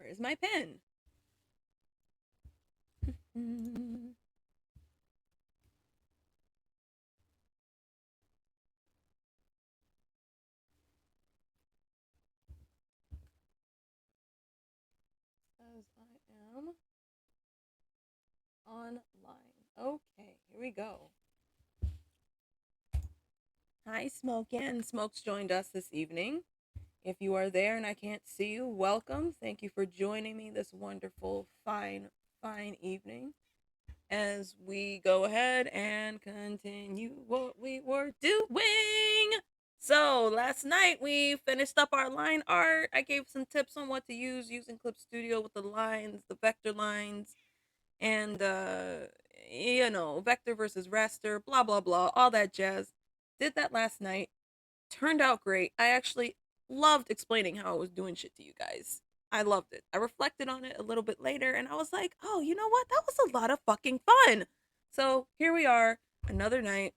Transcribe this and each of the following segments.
is my pen? As I am online. Okay, here we go. Hi, Smokin. Smokes joined us this evening. If you are there and I can't see you, welcome. Thank you for joining me this wonderful, fine evening as we go ahead and continue what we were doing. So, last night we finished up our line art. I gave some tips on what to use using Clip Studio with the lines, the vector lines, and vector versus raster, blah blah blah, all that jazz. Did that last night. Turned out great. I actually loved explaining how I was doing shit to you guys. I loved it. I reflected on it a little bit later and I was like, oh, you know what? That was a lot of fucking fun. So here we are, another night.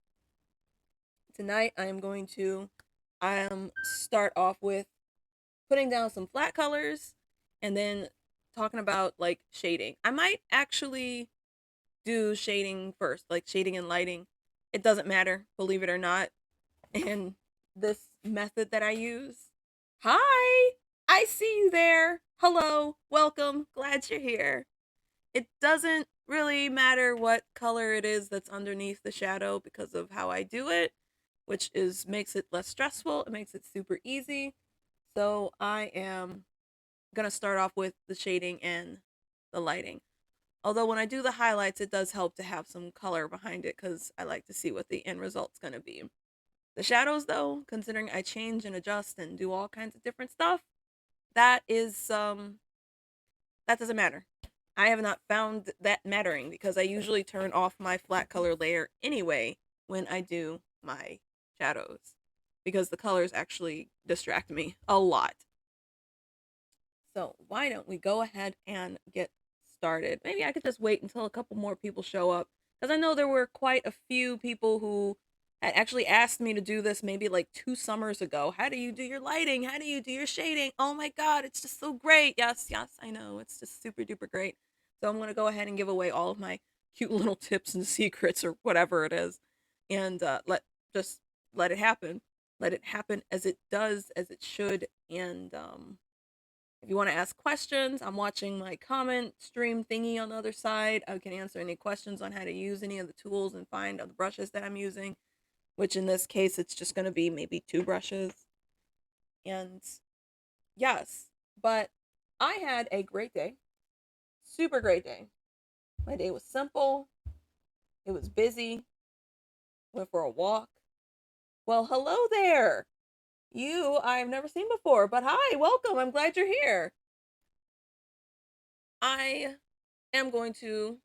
Tonight I am going to start off with putting down some flat colors and then talking about like shading. I might actually do shading first, like shading and lighting. It doesn't matter, believe it or not. And this method that I use. Hi, I see you there. Hello, welcome, glad you're here. It doesn't really matter what color it is that's underneath the shadow because of how I do it, which is makes it less stressful. It makes it super easy. So I am gonna start off with the shading and the lighting. Although when I do the highlights, it does help to have some color behind it because I like to see what the end result's gonna be. The shadows, though, considering I change and adjust and do all kinds of different stuff, that is that doesn't matter. I have not found that mattering because I usually turn off my flat color layer anyway when I do my shadows because the colors actually distract me a lot. So why don't we go ahead and get started? Maybe I could just wait until a couple more people show up because I know there were quite a few people who had actually asked me to do this maybe like 2 summers ago. How do you do your lighting? How do you do your shading? Oh my god, it's just so great. Yes, yes, I know. It's just super duper great. So I'm going to go ahead and give away all of my cute little tips and secrets or whatever it is and just let it happen. Let it happen as it does, as it should, and if you want to ask questions, I'm watching my comment stream thingy on the other side. I can answer any questions on how to use any of the tools and find the brushes that I'm using, which in this case, it's just going to be maybe 2 brushes. And yes, but I had a great day, super great day. My day was simple, it was busy, went for a walk. Well, hello there. You I've never seen before, but hi, welcome. I'm glad you're here. I am going to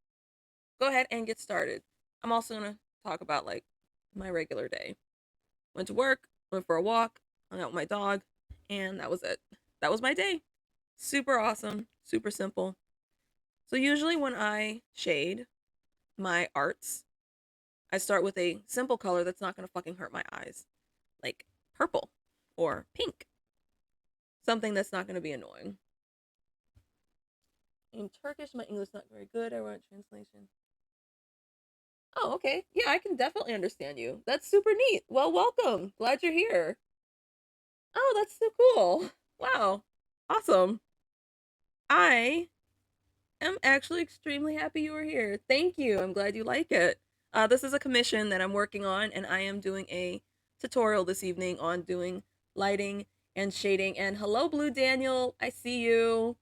go ahead and get started. I'm also going to talk about like my regular day. Went to work, went for a walk, hung out with my dog, and that was it. That was my day. Super awesome, super simple. So usually when I shade my arts, I start with a simple color that's not going to fucking hurt my eyes, like purple or pink. Something that's not going to be annoying. In Turkish, my English is not very good. I wrote translation. Oh, okay. Yeah, I can definitely understand you. That's super neat. Well, welcome. Glad you're here. Oh, that's so cool. Wow. Awesome. I am actually extremely happy you were here. Thank you. I'm glad you like it. This is a commission that I'm working on, and I am doing a tutorial this evening on doing lighting and shading. And hello, Blue Daniel. I see you.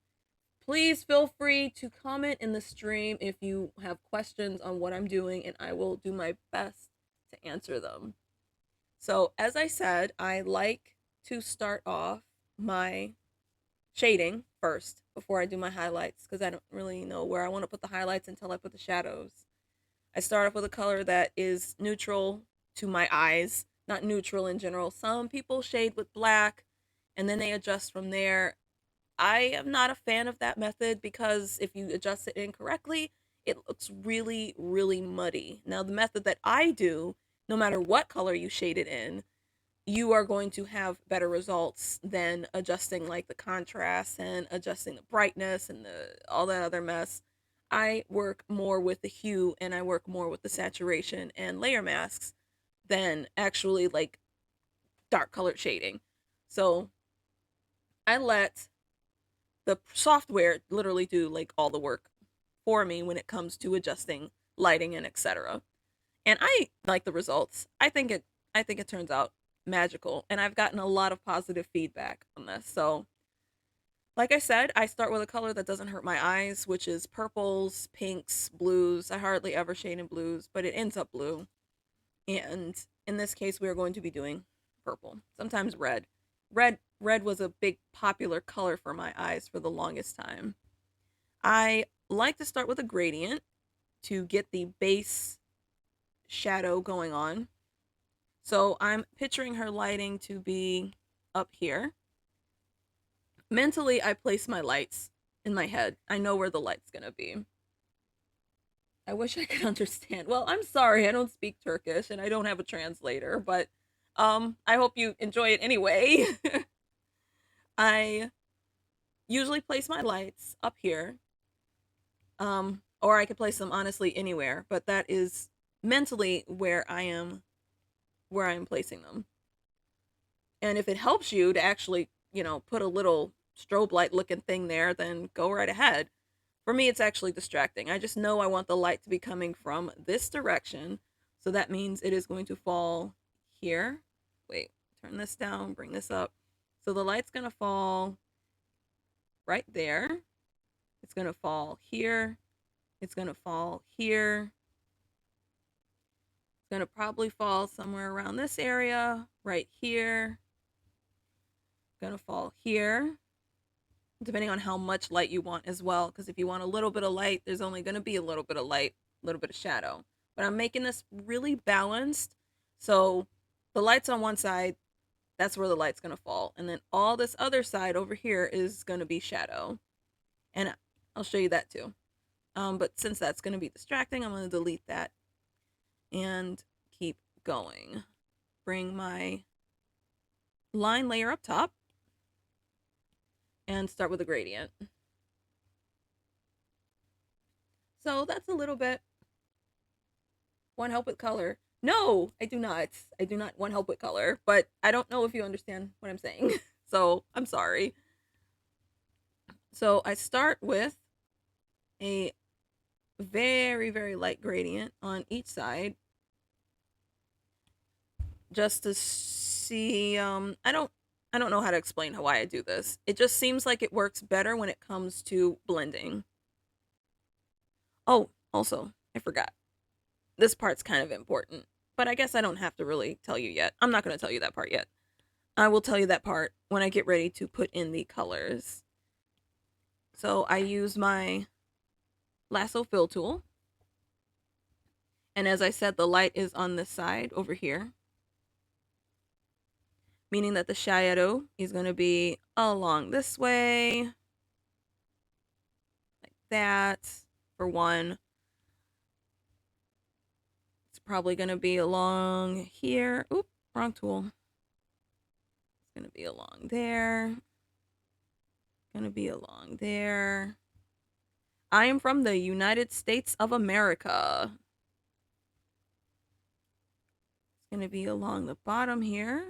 Please feel free to comment in the stream if you have questions on what I'm doing, and I will do my best to answer them. So, as I said, I like to start off my shading first before I do my highlights because I don't really know where I want to put the highlights until I put the shadows. I start off with a color that is neutral to my eyes, not neutral in general. Some people shade with black and then they adjust from there. I am not a fan of that method because if you adjust it incorrectly, it looks really, really muddy. Now, the method that I do, no matter what color you shade it in, you are going to have better results than adjusting like the contrast and adjusting the brightness and the all that other mess. I work more with the hue and I work more with the saturation and layer masks than actually like dark colored shading. So I let the software literally do like all the work for me when it comes to adjusting lighting and etc. And I like the results. I think it turns out magical and I've gotten a lot of positive feedback on this. So, like I said, I start with a color that doesn't hurt my eyes, which is purples, pinks, blues. I hardly ever shade in blues, but it ends up blue. And in this case, we are going to be doing purple, sometimes red. Red was a big popular color for my eyes for the longest time. I like to start with a gradient to get the base shadow going on. So I'm picturing her lighting to be up here. Mentally, I place my lights in my head. I know where the light's gonna be. I wish I could understand. Well, I'm sorry, I don't speak Turkish and I don't have a translator, but I hope you enjoy it anyway. I usually place my lights up here. Or I could place them honestly anywhere, but that is mentally where I am placing them. And if it helps you to actually, put a little strobe light looking thing there, then go right ahead. For me, it's actually distracting. I just know I want the light to be coming from this direction. So that means it is going to fall here. Wait, turn this down, bring this up. So the light's going to fall right there. It's going to fall here. It's going to fall here. It's going to probably fall somewhere around this area, right here. Going to fall here, depending on how much light you want as well. Because if you want a little bit of light, there's only going to be a little bit of light, a little bit of shadow. But I'm making this really balanced. So the light's on one side, that's where the light's going to fall. And then all this other side over here is going to be shadow. And I'll show you that too. But since that's going to be distracting, I'm going to delete that and keep going. Bring my line layer up top and start with a gradient. So that's a little bit. One help with color. No, I do not. I do not want help with color, but I don't know if you understand what I'm saying. So I'm sorry. So I start with a very, very light gradient on each side just to see. I don't know how to explain why I do this. It just seems like it works better when it comes to blending. Oh, also, I forgot. This part's kind of important, but I guess I don't have to really tell you yet. I'm not going to tell you that part yet. I will tell you that part when I get ready to put in the colors. So I use my lasso fill tool. And as I said, the light is on this side over here, meaning that the shadow is going to be along this way, like that, for one. It's probably going to be along here. Oop, wrong tool. It's going to be along there. Going to be along there. I am from the United States of America. It's going to be along the bottom here.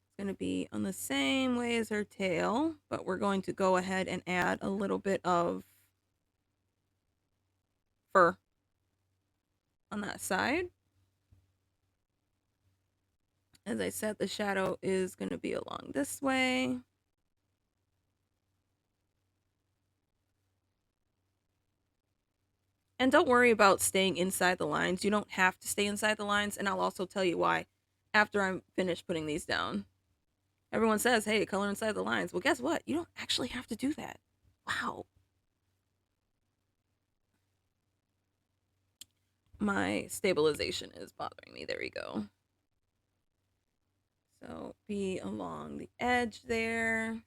It's going to be on the same way as her tail, but we're going to go ahead and add a little bit of fur on that side. As I said, the shadow is going to be along this way. And don't worry about staying inside the lines. You don't have to stay inside the lines, and I'll also tell you why after I'm finished putting these down. Everyone says, hey, color inside the lines. Well, guess what? You don't actually have to do that. Wow. My stabilization is bothering me. There we go. So be along the edge there.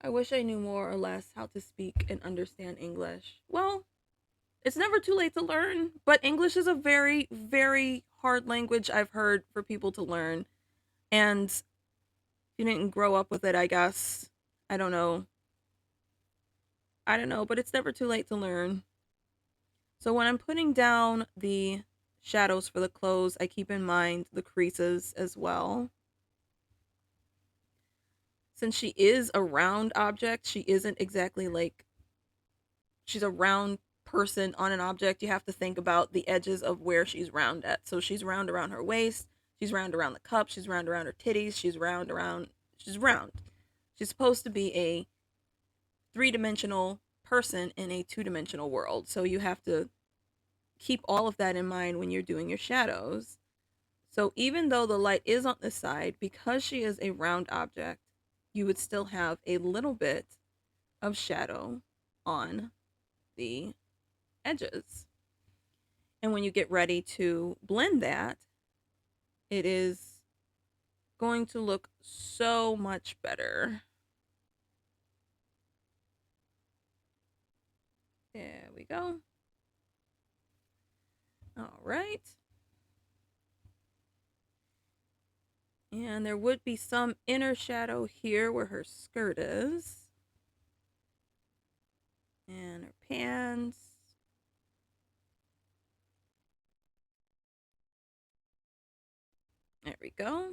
I wish I knew more or less how to speak and understand English. Well, it's never too late to learn, but English is a very, very hard language I've heard for people to learn. And if you didn't grow up with it, I guess. I don't know. I don't know, but it's never too late to learn. So when I'm putting down the shadows for the clothes, I keep in mind the creases as well. Since she is a round object, she isn't exactly like she's a round person on an object. You have to think about the edges of where she's round at. So she's round around her waist, she's round around the cup, she's round around her titties, she's round. She's supposed to be a three-dimensional person in a two-dimensional world. So you have to keep all of that in mind when you're doing your shadows. So even though the light is on this side, because she is a round object, you would still have a little bit of shadow on the edges. And when you get ready to blend that, it is going to look so much better. There we go. All right. And there would be some inner shadow here where her skirt is. And her pants. There we go.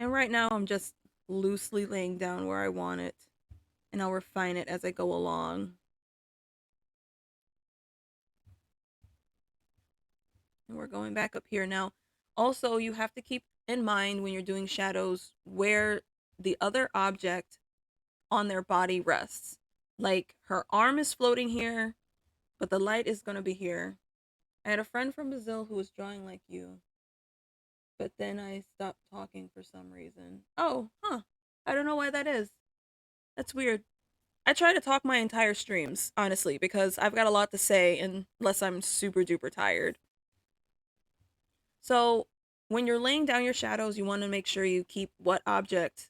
And right now I'm just loosely laying down where I want it. And I'll refine it as I go along. And we're going back up here now. Also, you have to keep in mind when you're doing shadows where the other object on their body rests. Like her arm is floating here, but the light is going to be here. I had a friend from Brazil who was drawing like you, but then I stopped talking for some reason. Oh, huh. I don't know why that is. That's weird. I try to talk my entire streams, honestly, because I've got a lot to say unless I'm super duper tired. So, when you're laying down your shadows, you want to make sure you keep what object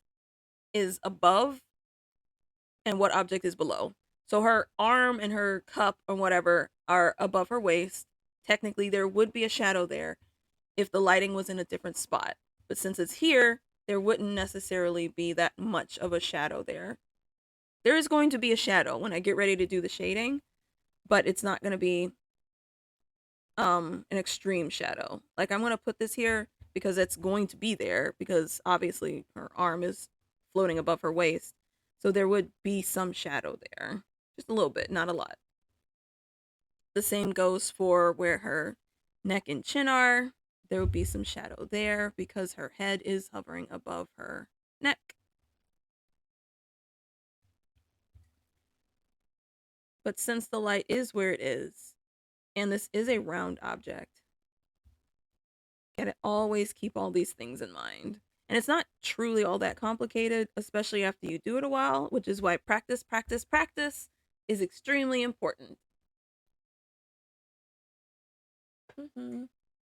is above and what object is below. So her arm and her cup or whatever are above her waist. Technically, there would be a shadow there if the lighting was in a different spot. But since it's here, there wouldn't necessarily be that much of a shadow there. There is going to be a shadow when I get ready to do the shading, but it's not going to be an extreme shadow. Like I'm going to put this here because it's going to be there because obviously her arm is floating above her waist. So there would be some shadow there. Just a little bit, not a lot. The same goes for where her neck and chin are. There would be some shadow there because her head is hovering above her neck. But since the light is where it is, and this is a round object, gotta always keep all these things in mind. And it's not truly all that complicated, especially after you do it a while, which is why practice, practice, practice is extremely important.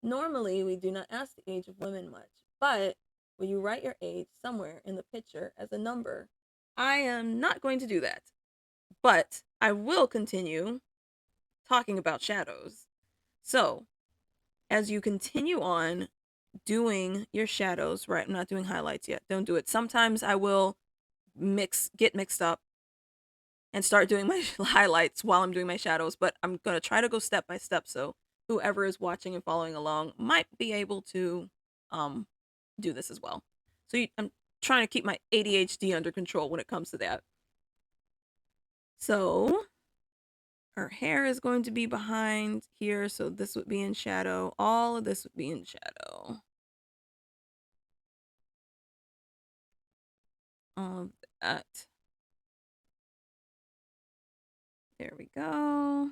Normally, we do not ask the age of women much, but when you write your age somewhere in the picture as a number, I am not going to do that. But I will continue talking about shadows. So, as you continue on doing your shadows, right? I'm not doing highlights yet. Don't do it. Sometimes I will get mixed up and start doing my highlights while I'm doing my shadows, but I'm going to try to go step by step so whoever is watching and following along might be able to um do this as well. So I'm trying to keep my ADHD under control when it comes to that. So her hair is going to be behind here, so this would be in shadow. All of this would be in shadow. All of that. There we go.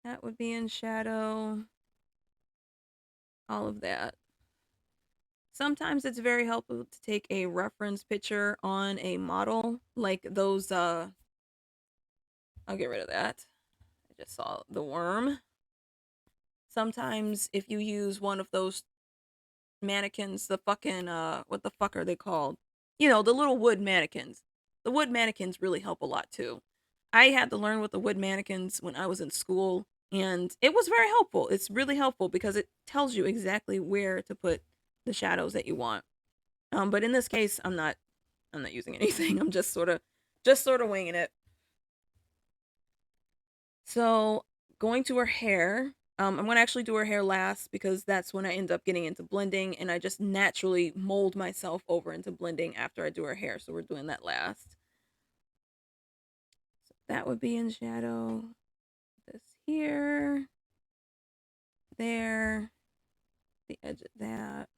That would be in shadow. All of that. Sometimes it's very helpful to take a reference picture on a model, like those, I'll get rid of that. I just saw the worm. Sometimes if you use one of those mannequins, the fucking what the fuck are they called? You know, the little wood mannequins. The wood mannequins really help a lot too. I had to learn with the wood mannequins when I was in school, and it was very helpful. It's really helpful because it tells you exactly where to put the shadows that you want. But in this case, I'm not using anything. I'm just sort of winging it. So going to her hair. I'm gonna actually do her hair last because that's when I end up getting into blending, and I just naturally mold myself over into blending after I do her hair. So we're doing that last. So that would be in shadow. This here, there, the edge of that.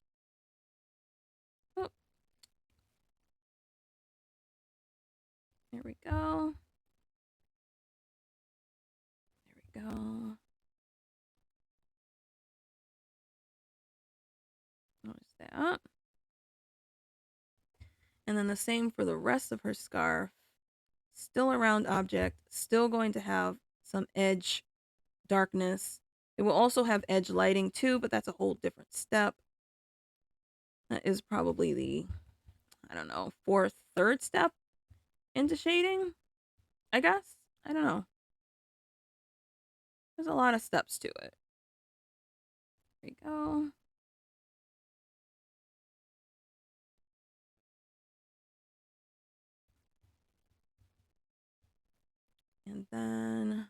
Oh, there we go. There we go. Notice that. And then the same for the rest of her scarf. Still a round object, still going to have some edge darkness. It will also have edge lighting too, but that's a whole different step. That is probably the, I don't know, third step into shading, I guess. I don't know. There's a lot of steps to it. There we go. And then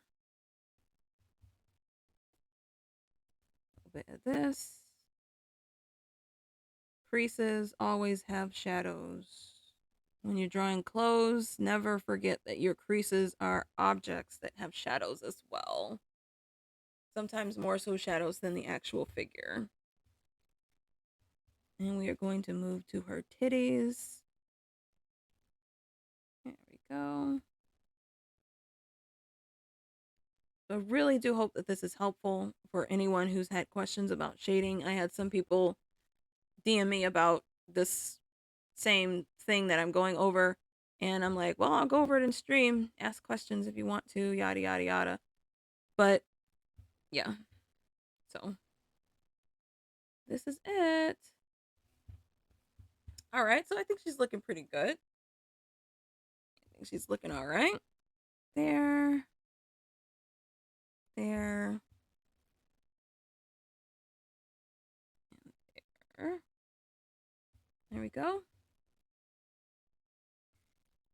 a bit of this. Creases always have shadows. When you're drawing clothes, never forget that your creases are objects that have shadows as well. Sometimes more so shadows than the actual figure. And we are going to move to her titties. There we go. So I really do hope that this is helpful for anyone who's had questions about shading. I had some people DM me about this same thing that I'm going over, and I'm like, well, I'll go over it in stream, ask questions if you want to, yada yada yada. But yeah, so this is it. All right, so I think she's looking pretty good. I think she's looking all right. There, there, there. There we go.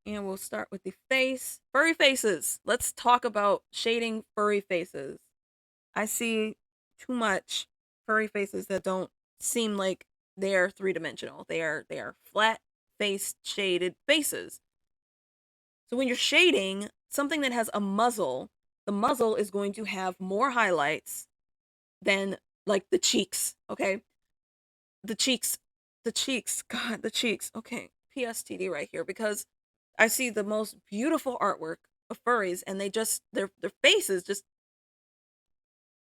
And we'll start with the face. Furry faces. Let's talk about shading furry faces. I see too much furry faces that don't seem like they're three-dimensional. They are flat-faced shaded faces. So when you're shading something that has a muzzle, the muzzle is going to have more highlights than like the cheeks, okay? The cheeks, God, the cheeks. Okay, PSTD right here because I see the most beautiful artwork of furries, and they just their faces just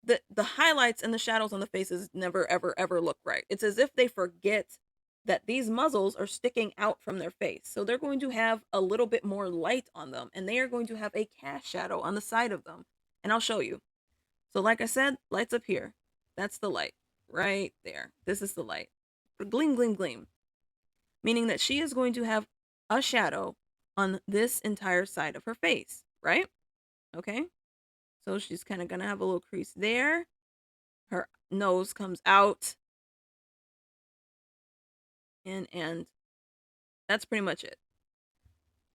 the highlights and the shadows on the faces never ever ever look right. It's as if they forget that these muzzles are sticking out from their face, so they're going to have a little bit more light on them, and they are going to have a cast shadow on the side of them, and I'll show you. So, like I said, lights up here. That's the light right there. This is the light. Gleam, gleam, gleam. Meaning that she is going to have a shadow on this entire side of her face, right? Okay. So she's kind of going to have a little crease there. Her nose comes out. And that's pretty much it.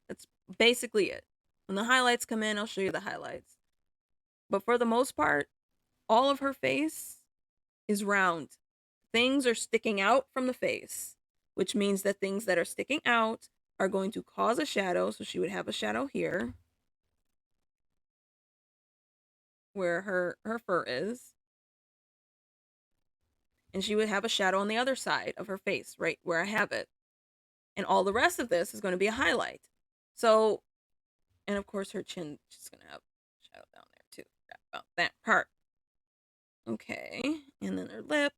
That's basically it. When the highlights come in, I'll show you the highlights. But for the most part, all of her face is round. Things are sticking out from the face, which means that things that are sticking out are going to cause a shadow. So she would have a shadow here where her fur is. And she would have a shadow on the other side of her face, right where I have it. And all the rest of this is going to be a highlight. So, and of course her chin, she's going to have a shadow down there too. Forgot about that part. Okay, and then her lip.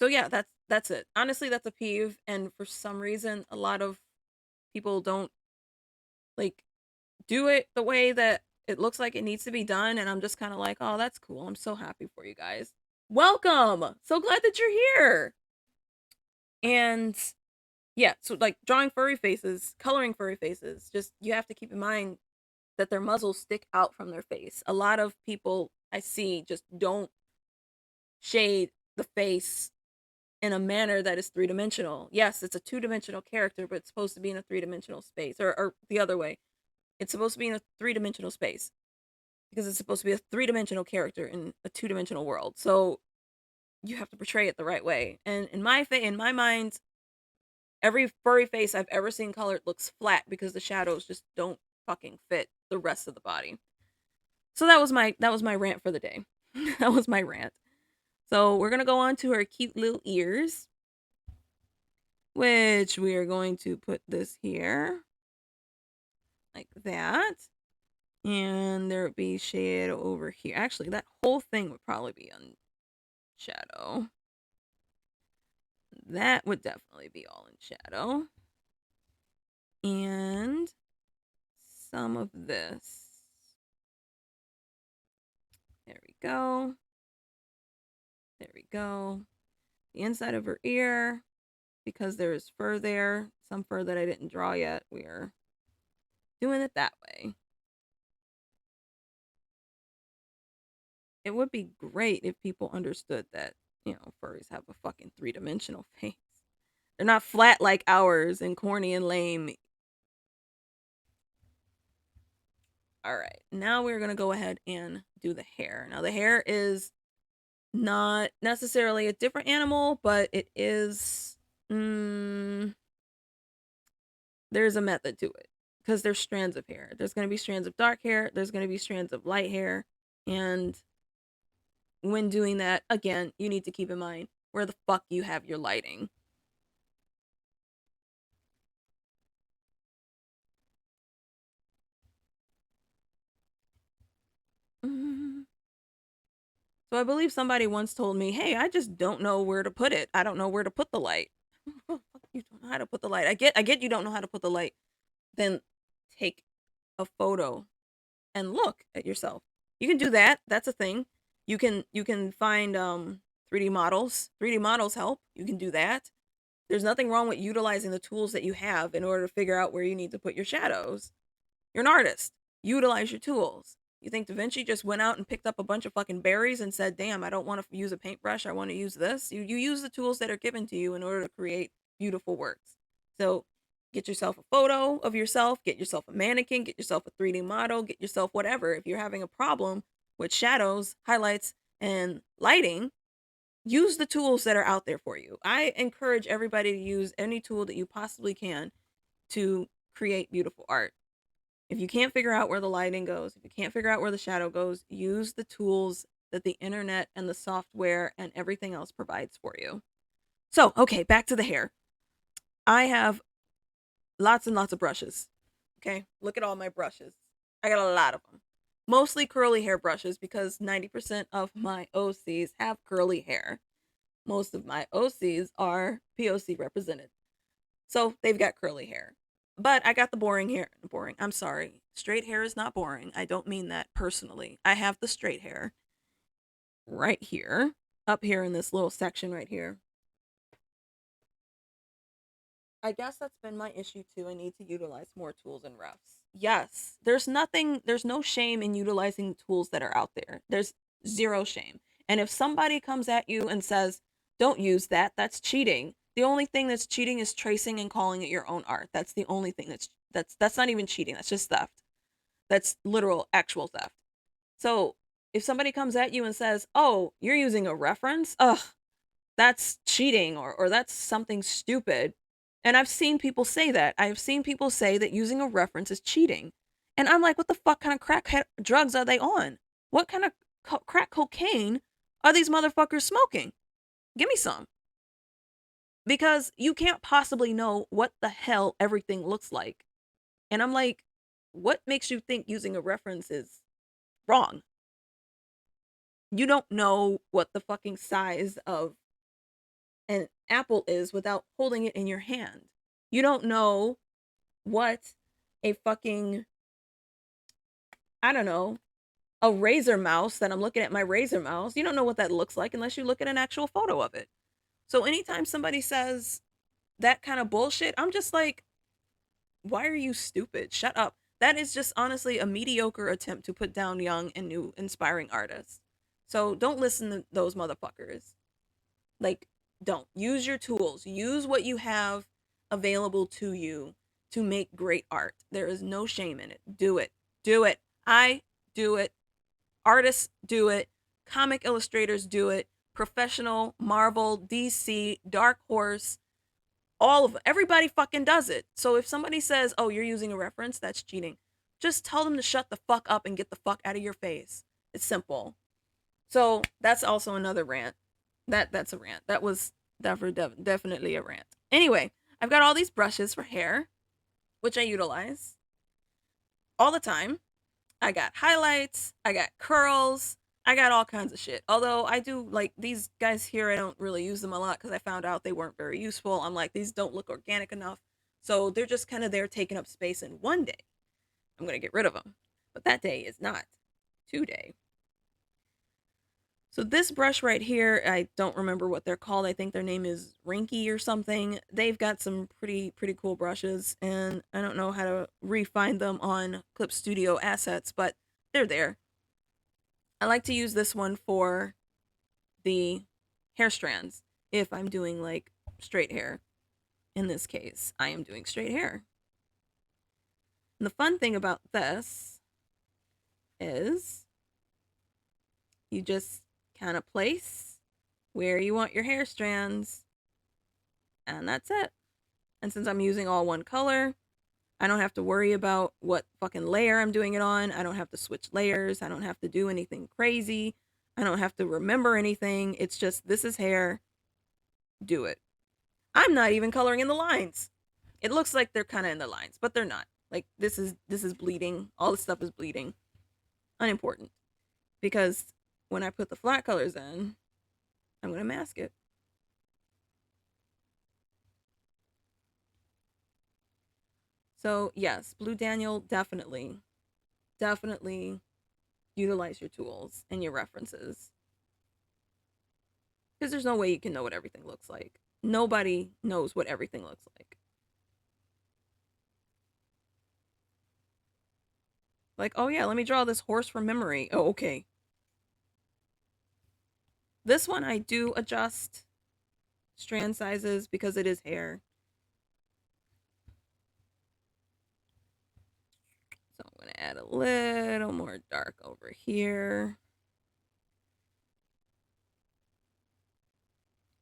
So yeah, that's it. Honestly, that's a peeve, and for some reason, a lot of people don't like do it the way that It looks like it needs to be done, and I'm just kind of like, oh, that's cool. I'm so happy for you guys. Welcome. So glad that you're here. And yeah, so like drawing furry faces, coloring furry faces, just you have to keep in mind that their muzzles stick out from their face. A lot of people I see just don't shade the face in a manner that is three-dimensional. Yes, it's a two-dimensional character, but it's supposed to be in a three-dimensional space, or the other way. It's supposed to be in a three-dimensional space because it's supposed to be a three-dimensional character in a two-dimensional world. So you have to portray it the right way. And in my mind, every furry face I've ever seen colored looks flat because the shadows just don't fucking fit the rest of the body. So that was my rant for the day. That was my rant. So we're gonna go on to her cute little ears, which we are going to put this here like that. And there would be shade over here. Actually, that whole thing would probably be on shadow. That would definitely be all in shadow. And some of this. There we go. There we go. The inside of her ear, because there is fur there, some fur that I didn't draw yet, we are doing it that way. It would be great if people understood that, you know, furries have a fucking three-dimensional face. They're not flat like ours and corny and lame. All right, now we're going to go ahead and do the hair. Now, the hair is not necessarily a different animal, but it is, there's a method to it because there's strands of hair. There's going to be strands of dark hair. There's going to be strands of light hair. And when doing that, again, you need to keep in mind where the fuck you have your lighting. So I believe somebody once told me, hey, I just don't know where to put it. I don't know where to put the light. Oh, fuck, you don't know how to put the light. I get you don't know how to put the light. Then take a photo and look at yourself. You can do that. That's a thing. You can find 3D models. 3D models help. You can do that. There's nothing wrong with utilizing the tools that you have in order to figure out where you need to put your shadows. You're an artist. Utilize your tools. You think Da Vinci just went out and picked up a bunch of fucking berries and said, damn, I don't want to use a paintbrush. I want to use this. You use the tools that are given to you in order to create beautiful works. So get yourself a photo of yourself, get yourself a mannequin, get yourself a 3D model, get yourself whatever. If you're having a problem with shadows, highlights, and lighting, use the tools that are out there for you. I encourage everybody to use any tool that you possibly can to create beautiful art. If you can't figure out where the lighting goes, if you can't figure out where the shadow goes, use the tools that the internet and the software and everything else provides for you. So, okay, back to the hair. I have lots and lots of brushes. Okay, look at all my brushes. I got a lot of them. Mostly curly hair brushes because 90% of my OCs have curly hair. Most of my OCs are POC represented. So they've got curly hair. But I got the boring hair. Boring. I'm sorry. Straight hair is not boring. I don't mean that personally. I have the straight hair right here, up here in this little section right here. I guess that's been my issue too. I need to utilize more tools and roughs. Yes, there's no shame in utilizing tools that are out there. There's zero shame. And if somebody comes at you and says, don't use that, that's cheating. The only thing that's cheating is tracing and calling it your own art. That's the only thing that's not even cheating. That's just theft. That's literal actual theft. So if somebody comes at you and says, oh, you're using a reference, ugh, that's cheating or that's something stupid. And I've seen people say that. I've seen people say that using a reference is cheating. And I'm like, what the fuck kind of crack drugs are they on? What kind of crack cocaine are these motherfuckers smoking? Give me some. Because you can't possibly know what the hell everything looks like. And I'm like, what makes you think using a reference is wrong? You don't know what the fucking size of an apple is without holding it in your hand. You don't know what a fucking I don't know, a razor mouse that I'm looking at my razor mouse. You don't know what that looks like unless you look at an actual photo of it. So anytime somebody says that kind of bullshit, I'm just like, why are you stupid? Shut up. That is just honestly a mediocre attempt to put down young and new inspiring artists. So don't listen to those motherfuckers. Like, don't. Use your tools. Use what you have available to you to make great art. There is no shame in it. Do it. Do it. I do it. Artists do it. Comic illustrators do it. Professional, Marvel, DC, Dark Horse, all of it. Everybody fucking does it. So if somebody says, "Oh, you're using a reference," that's cheating. Just tell them to shut the fuck up and get the fuck out of your face. It's simple. So that's also another rant. That's a rant. That was definitely a rant. Anyway, I've got all these brushes for hair, which I utilize all the time. I got highlights, I got curls, I got all kinds of shit. Although I do like these guys here, I don't really use them a lot because I found out they weren't very useful. I'm like, these don't look organic enough. So they're just kind of there taking up space. And one day I'm going to get rid of them. But that day is not today. So this brush right here, I don't remember what they're called. I think their name is Rinky or something. They've got some pretty cool brushes, and I don't know how to refine them on Clip Studio assets, but they're there. I like to use this one for the hair strands if I'm doing like straight hair. In this case, I am doing straight hair. And the fun thing about this is you just kind of place where you want your hair strands, and that's it. And since I'm using all one color, I don't have to worry about what fucking layer I'm doing it on. I don't have to switch layers. I don't have to do anything crazy. I don't have to remember anything. It's just, this is hair. Do it. I'm not even coloring in the lines. It looks like they're kind of in the lines, but they're not. Like this is bleeding. All this stuff is bleeding. Unimportant. Because when I put the flat colors in, I'm going to mask it. So, yes, Blue Daniel, definitely utilize your tools and your references. Because there's no way you can know what everything looks like. Nobody knows what everything looks like. Like, oh yeah, let me draw this horse from memory. Oh, okay. This one I do adjust strand sizes because it is hair. So I'm going to add a little more dark over here.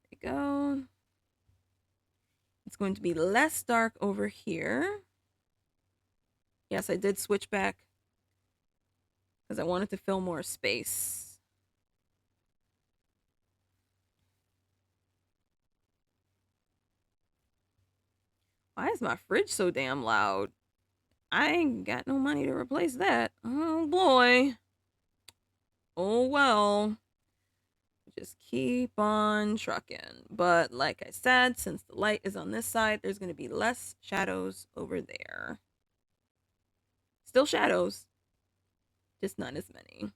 There we go. It's going to be less dark over here. Yes, I did switch back because I wanted to fill more space. Why is my fridge so damn loud? I ain't got no money to replace that. Oh boy. Oh well. Just keep on trucking. But like I said, since the light is on this side, there's going to be less shadows over there. Still shadows, just not as many.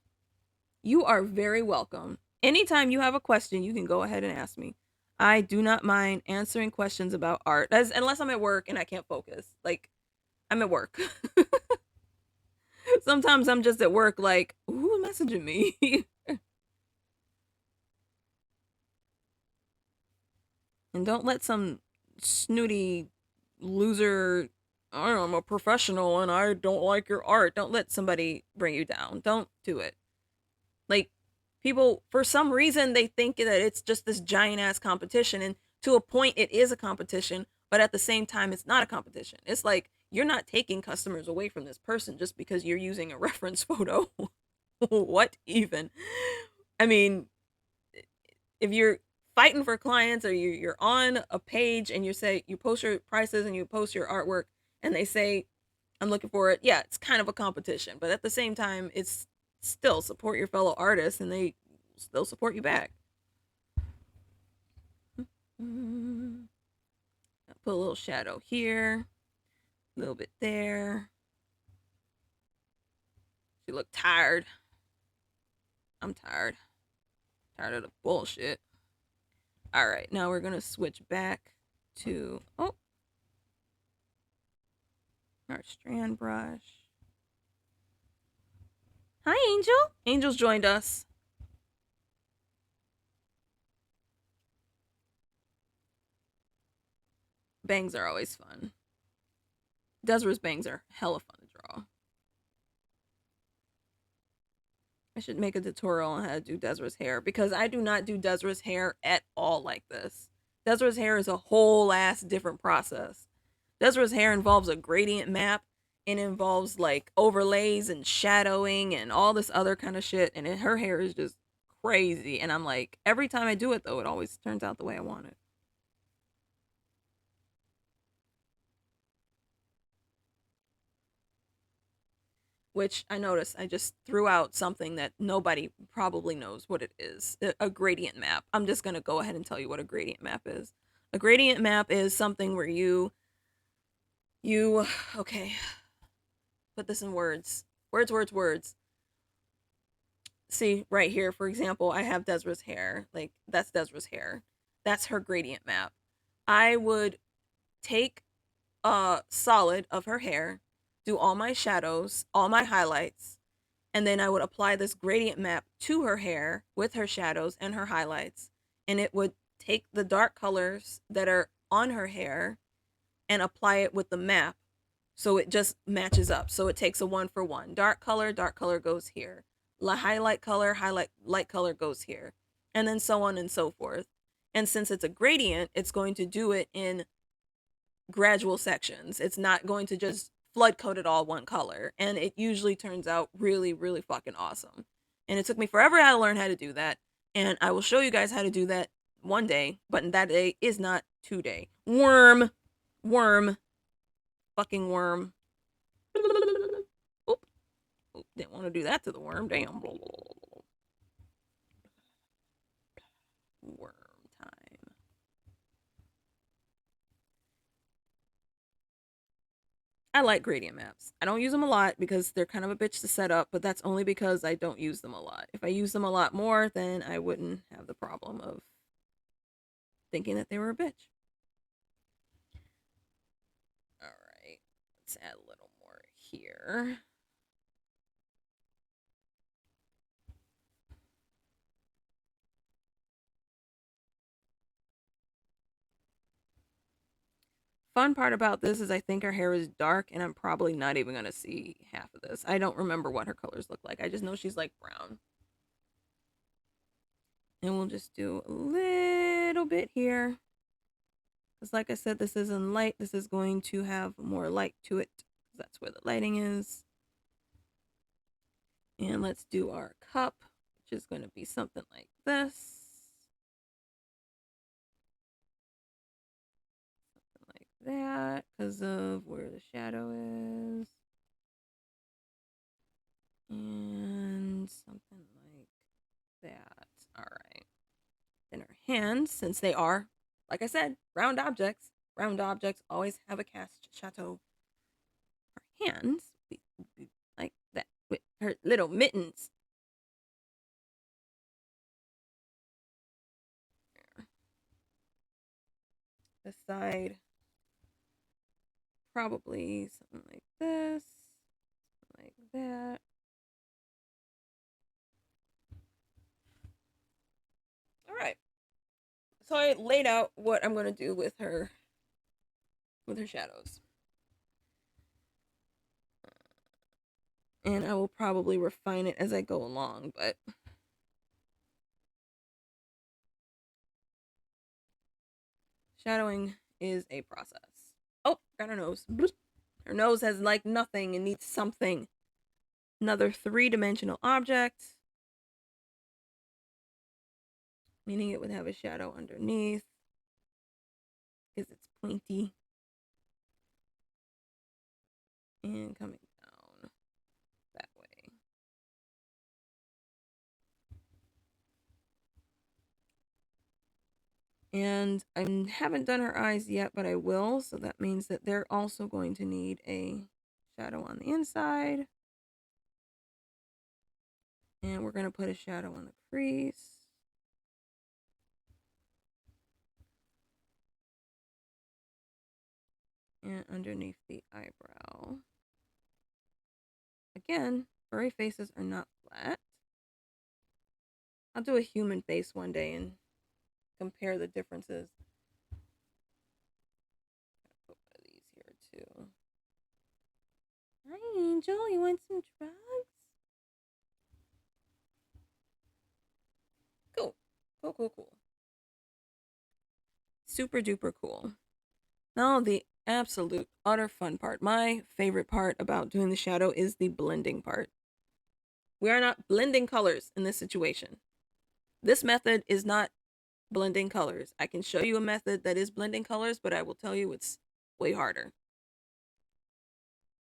You are very welcome. Anytime you have a question, you can go ahead and ask me. I do not mind answering questions about art, unless I'm at work and I can't focus. Like, I'm at work. Sometimes I'm just at work, like, who messaging me? And don't let some snooty loser, I don't know, I'm a professional and I don't like your art. Don't let somebody bring you down. Don't do it. Like, people, for some reason, they think that it's just this giant ass competition. And to a point, it is a competition. But at the same time, it's not a competition. It's like, you're not taking customers away from this person just because you're using a reference photo. What even? I mean, if you're fighting for clients or you're on a page and you say you post your prices and you post your artwork and they say I'm looking for it, yeah, it's kind of a competition, but at the same time it's still support your fellow artists and they still support you back. I'll put a little shadow here, a little bit there, She looked tired. I'm tired. Tired of the bullshit. All right, now we're gonna switch back to our strand brush. Hi, Angel. Angel's joined us. Bangs are always fun. Desra's bangs are hella fun to draw. I should make a tutorial on how to do Desra's hair because I do not do Desra's hair at all like this. Desra's hair is a whole ass different process. Desra's hair involves a gradient map and involves like overlays and shadowing and all this other kind of shit. And her hair is just crazy. And I'm like, every time I do it though, it always turns out the way I want it. Which I noticed I just threw out something that nobody probably knows what it is. A gradient map. I'm just going to go ahead and tell you what a gradient map is. A gradient map is something where you okay, put this in words. Words. See, right here, for example, I have Desra's hair. Like that's Desra's hair. That's her gradient map. I would take a solid of her hair, do all my shadows, all my highlights, and then I would apply this gradient map to her hair with her shadows and her highlights, and it would take the dark colors that are on her hair and apply it with the map so it just matches up. So it takes a 1-for-1. Dark color goes here. Highlight color, light color goes here. And then so on and so forth. And since it's a gradient, it's going to do it in gradual sections. It's not going to just flood coat it all one color. And it usually turns out really, really fucking awesome. And it took me forever to learn how to do that. And I will show you guys how to do that one day, but that day is not today. Worm. Fucking worm. Oop. Oop. Didn't want to do that to the worm. Damn. Worm time. I like gradient maps. I don't use them a lot because they're kind of a bitch to set up, but that's only because I don't use them a lot. If I use them a lot more, then I wouldn't have the problem of thinking that they were a bitch. All right. Let's add a little more here. Fun part about this is I think her hair is dark and I'm probably not even going to see half of this. I don't remember what her colors look like. I just know she's like brown. And we'll just do a little bit here. Because like I said, this isn't light. This is going to have more light to it. That's where the lighting is. And let's do our cup, which is going to be something like this. Something like that because of where the shadow is. And something like that. All right. Then our hands, since they are, like I said, round objects always have a cast chateau. Our hands be like that with her little mittens. The side, probably something like this, like that. All right. So I laid out what I'm going to do with her shadows. And I will probably refine it as I go along, but shadowing is a process. Oh, got her nose. Her nose has like nothing and needs something. Another 3-dimensional object, meaning it would have a shadow underneath because it's pointy. And coming down that way. And I haven't done her eyes yet, but I will. So that means that they're also going to need a shadow on the inside. And we're going to put a shadow on the crease. And underneath the eyebrow. Again, furry faces are not flat. I'll do a human face one day and compare the differences. Put one of these here too. Hi, Angel. You want some drugs? Cool. Cool. Super duper cool. Now, the absolute utter fun part. My favorite part about doing the shadow is the blending part. We are not blending colors in this situation. This method is not blending colors. I can show you a method that is blending colors, but I will tell you it's way harder.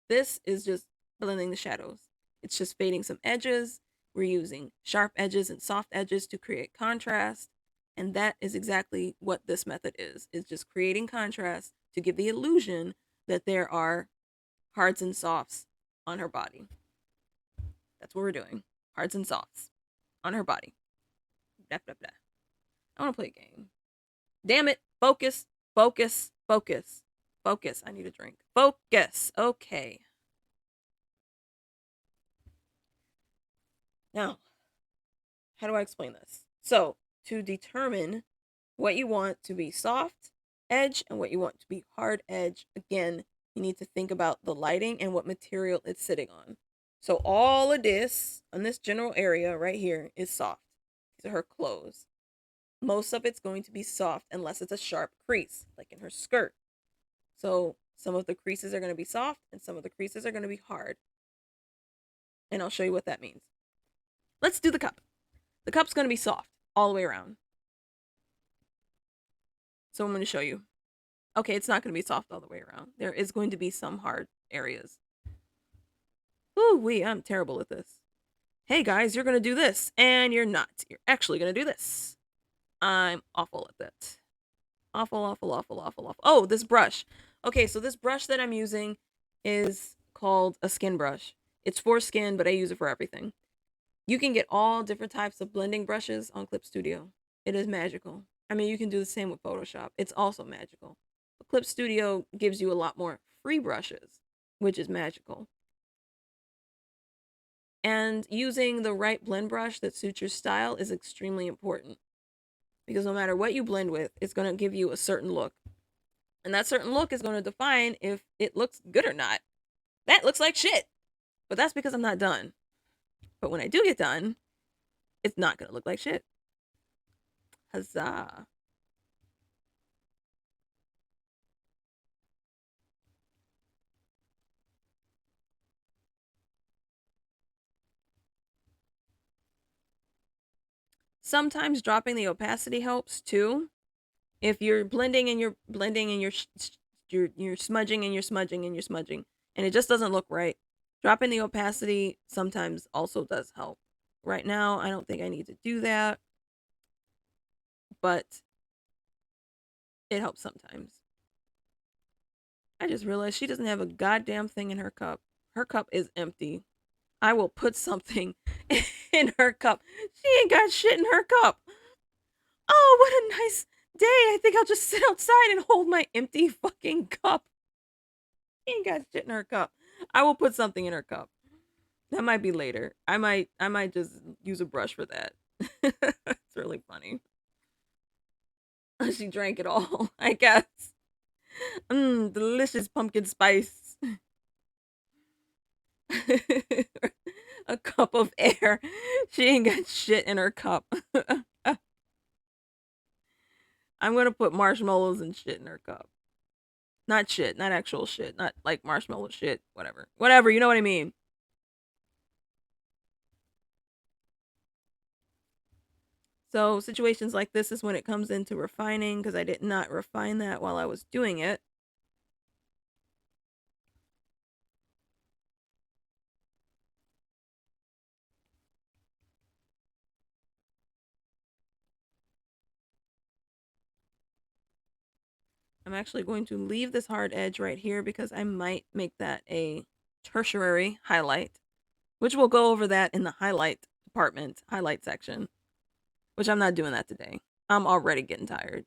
This is just blending the shadows. It's just fading some edges. We're using sharp edges and soft edges to create contrast. And that is exactly what this method is. It's just creating contrast to give the illusion that there are hards and softs on her body. That's what we're doing. Hards and softs on her body. Blah, blah, blah. I want to play a game. Damn it. Focus. I need a drink. Focus. Okay. Now, how do I explain this? So, to determine what you want to be soft edge and what you want to be hard edge, again, you need to think about the lighting and what material it's sitting on. So all of this on this general area right here is soft. These are her clothes. Most of it's going to be soft unless it's a sharp crease, like in her skirt. So some of the creases are going to be soft and some of the creases are going to be hard. And I'll show you what that means. Let's do the cup. The cup's going to be soft all the way around. So I'm going to show you. Okay, it's not going to be soft all the way around. There is going to be some hard areas. Ooh, I'm terrible at this. Hey guys, you're going to do this. And you're not. You're actually going to do this. I'm awful at that. Awful. Oh, this brush. Okay, so this brush that I'm using is called a skin brush. It's for skin, but I use it for everything. You can get all different types of blending brushes on Clip Studio. It is magical. I mean, you can do the same with Photoshop. It's also magical. But Clip Studio gives you a lot more free brushes, which is magical. And using the right blend brush that suits your style is extremely important. Because no matter what you blend with, it's going to give you a certain look. And that certain look is going to define if it looks good or not. That looks like shit. But that's because I'm not done. But when I do get done, it's not going to look like shit. Huzzah. Sometimes dropping the opacity helps too. If you're blending and you're blending and you're smudging and you're smudging and you're smudging and it just doesn't look right, dropping the opacity sometimes also does help. Right now, I don't think I need to do that, but it helps sometimes. I just realized she doesn't have a goddamn thing in her cup. Her cup is empty. I will put something in her cup. She ain't got shit in her cup. Oh, what a nice day. I think I'll just sit outside and hold my empty fucking cup. She ain't got shit in her cup. I will put something in her cup. That might be later. I might just use a brush for that. It's really funny. She drank it all, I guess. Delicious pumpkin spice. A cup of air. She ain't got shit in her cup. I'm gonna put marshmallows and shit in her cup. Not shit, not actual shit, not like marshmallow shit, whatever. Whatever, you know what I mean. So situations like this is when it comes into refining, because I did not refine that while I was doing it. I'm actually going to leave this hard edge right here because I might make that a tertiary highlight, which we'll go over that in the highlight department highlight section, which I'm not doing that today. I'm already getting tired.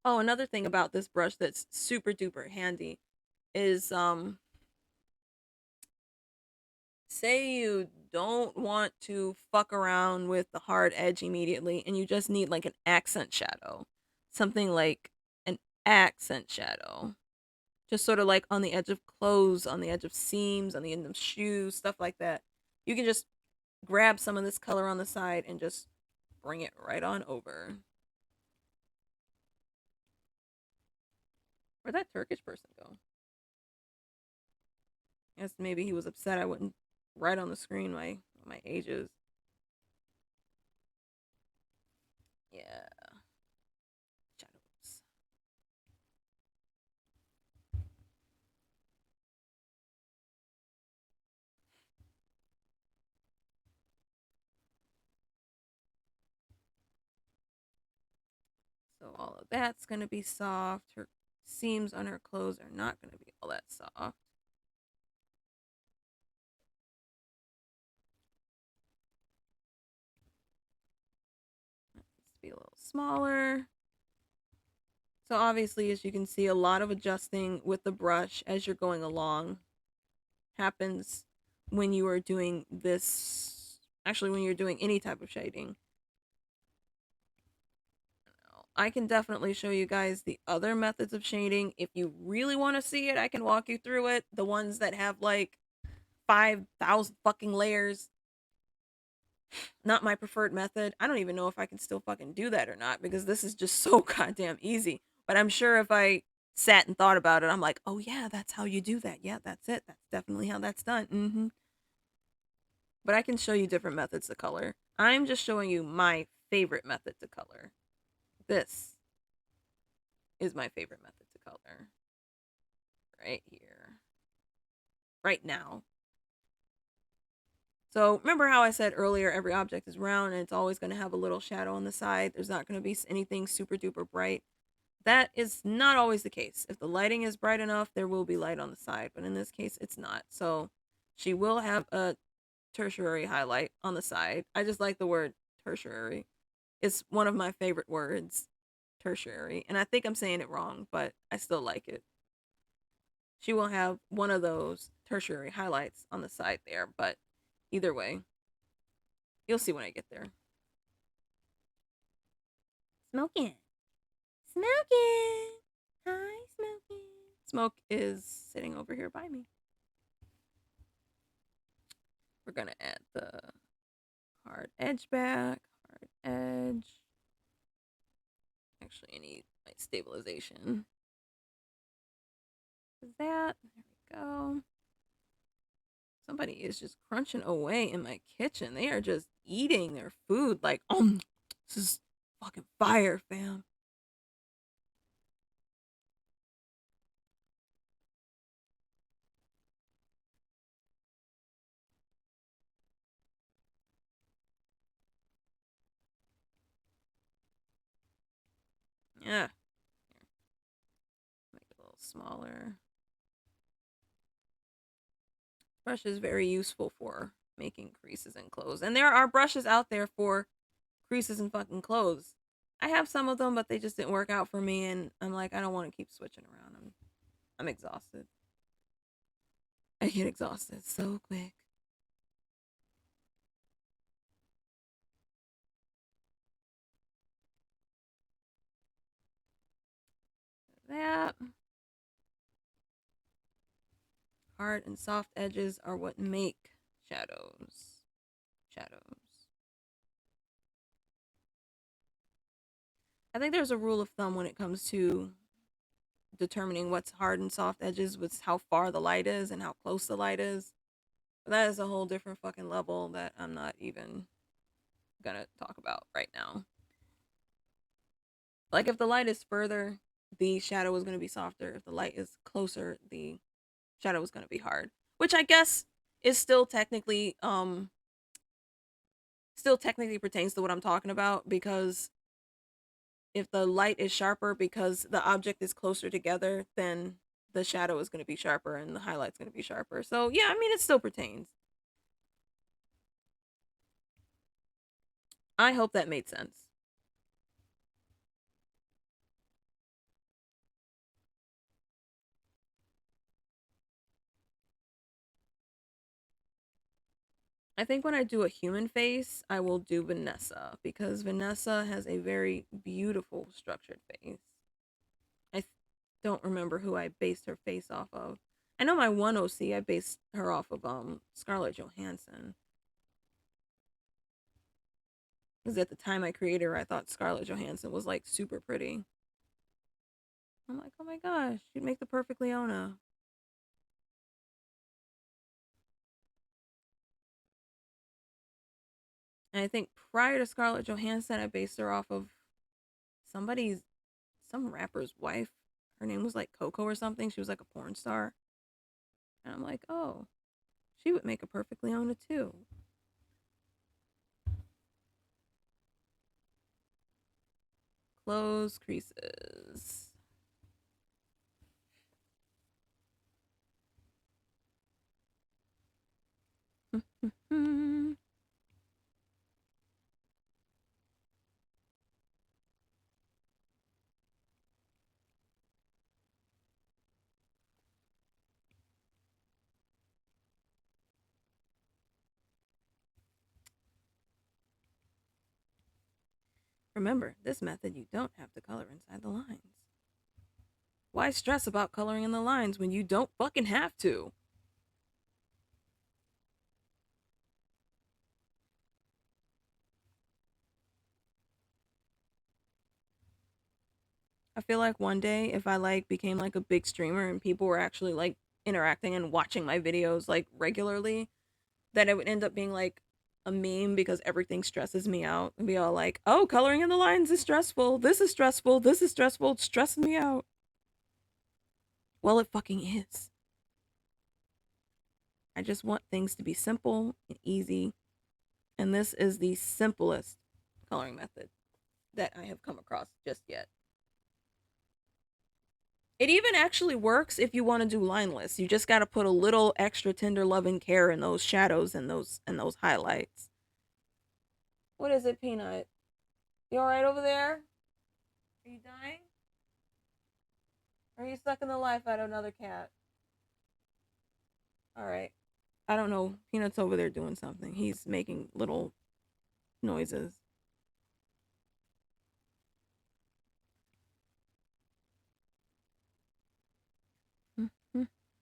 Oh, another thing about this brush that's super duper handy is say you don't want to fuck around with the hard edge immediately and you just need like an accent shadow. Something like an accent shadow. Just sort of like on the edge of clothes, on the edge of seams, on the end of shoes, stuff like that. You can just grab some of this color on the side and just bring it right on over. Where'd that Turkish person go? I guess maybe he was upset I wouldn't write on the screen my ages. Yeah. Shadows. So all of that's gonna be soft. Her seams on her clothes are not gonna be all that soft. That needs to be a little smaller. So obviously, as you can see, a lot of adjusting with the brush as you're going along happens when you are doing this. Actually, when you're doing any type of shading. I can definitely show you guys the other methods of shading. If you really want to see it, I can walk you through it. The ones that have like 5,000 fucking layers. Not my preferred method. I don't even know if I can still fucking do that or not because this is just so goddamn easy. But I'm sure if I sat and thought about it, I'm like, oh yeah, that's how you do that. Yeah, that's it. That's definitely how that's done. But I can show you different methods to color. I'm just showing you my favorite method to color. This is my favorite method to color. Right here. Right now. So remember how I said earlier, every object is round and it's always going to have a little shadow on the side. There's not going to be anything super duper bright. That is not always the case. If the lighting is bright enough, there will be light on the side. But in this case, it's not. So she will have a tertiary highlight on the side. I just like the word tertiary. It's one of my favorite words, tertiary. And I think I'm saying it wrong, but I still like it. She will have one of those tertiary highlights on the side there, but either way, you'll see when I get there. Smoking. Smoking. Hi, Smoking. Smoke is sitting over here by me. We're going to add the hard edge back. Hard edge. Actually, I need my stabilization. That. There we go. Somebody is just crunching away in my kitchen. They are just eating their food like, this is fucking fire, fam. Yeah. Make it a little smaller. Brush is very useful for making creases in clothes. And there are brushes out there for creases in fucking clothes. I have some of them, but they just didn't work out for me. And I'm like, I don't want to keep switching around. I'm exhausted. I get exhausted so quick. That. Hard and soft edges are what make shadows. Shadows. I think there's a rule of thumb when it comes to determining what's hard and soft edges with how far the light is and how close the light is. But that is a whole different fucking level that I'm not even gonna talk about right now. Like if the light is further, the shadow is gonna be softer. If the light is closer, the shadow is gonna be hard. Which I guess is still technically pertains to what I'm talking about because if the light is sharper because the object is closer together, then the shadow is going to be sharper and the highlight's going to be sharper. So yeah, I mean, it still pertains. I hope that made sense. I think when I do a human face, I will do Vanessa because Vanessa has a very beautiful structured face. I don't remember who I based her face off of. I know my one OC, I based her off of Scarlett Johansson. Because at the time I created her, I thought Scarlett Johansson was like super pretty. I'm like, oh my gosh, she'd make the perfect Leona. And I think prior to Scarlett Johansson, I based her off of somebody's, some rapper's wife. Her name was like Coco or something. She was like a porn star. And I'm like, oh, she would make a perfect Leona too. Close creases. Remember, this method you don't have to color inside the lines. Why stress about coloring in the lines when you don't fucking have to? I feel like one day if I like became like a big streamer and people were actually like interacting and watching my videos like regularly, that it would end up being like a meme because everything stresses me out and be all like, "Oh, coloring in the lines is stressful. This is stressful. This is stressful. It's stressing me out." Well, it fucking is. I just want things to be simple and easy, and this is the simplest coloring method that I have come across just yet. It even actually works if you want to do lineless. You just got to put a little extra tender love and care in those shadows and those highlights. What is it, Peanut? You all right over there? Are you dying? Or are you sucking the life out of another cat? All right. I don't know. Peanut's over there doing something. He's making little noises.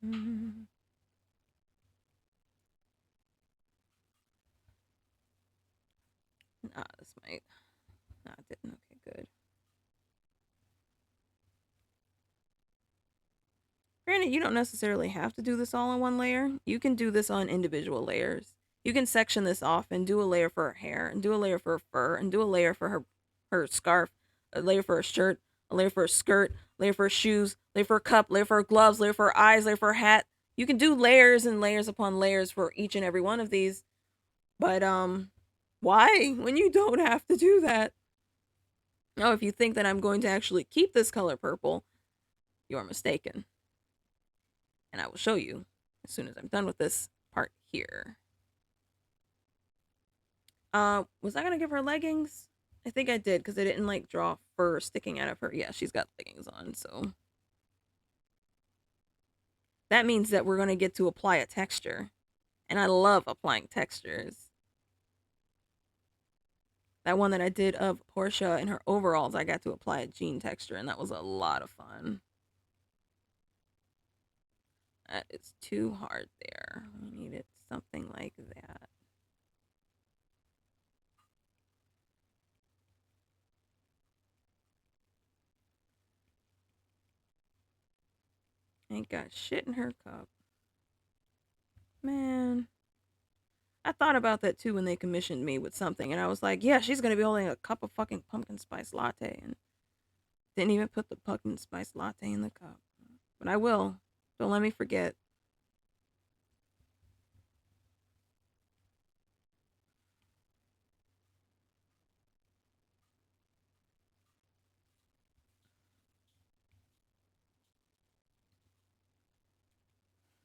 Nah, this might. Nah, it didn't. Okay, good. Granted, you don't necessarily have to do this all on one layer. You can do this on individual layers. You can section this off and do a layer for her hair, and do a layer for her fur, and do a layer for her scarf, a layer for her shirt, a layer for her skirt, a layer for her shoes, a layer for her cup, a layer for her gloves, a layer for her eyes, a layer for her hat. You can do layers and layers upon layers for each and every one of these. But why when you don't have to do that? Now, if you think that I'm going to actually keep this color purple, you're mistaken. And I will show you as soon as I'm done with this part here. Was I gonna give her leggings? I think I did because I didn't like draw fur sticking out of her. Yeah, she's got leggings on, so that means that we're gonna get to apply a texture. And I love applying textures. That one that I did of Portia in her overalls, I got to apply a jean texture, and that was a lot of fun. That is too hard there. We needed something like that. Ain't got shit in her cup. Man. I thought about that too when they commissioned me with something, and I was like, yeah, she's gonna be holding a cup of fucking pumpkin spice latte, and didn't even put the pumpkin spice latte in the cup. But I will. Don't let me forget.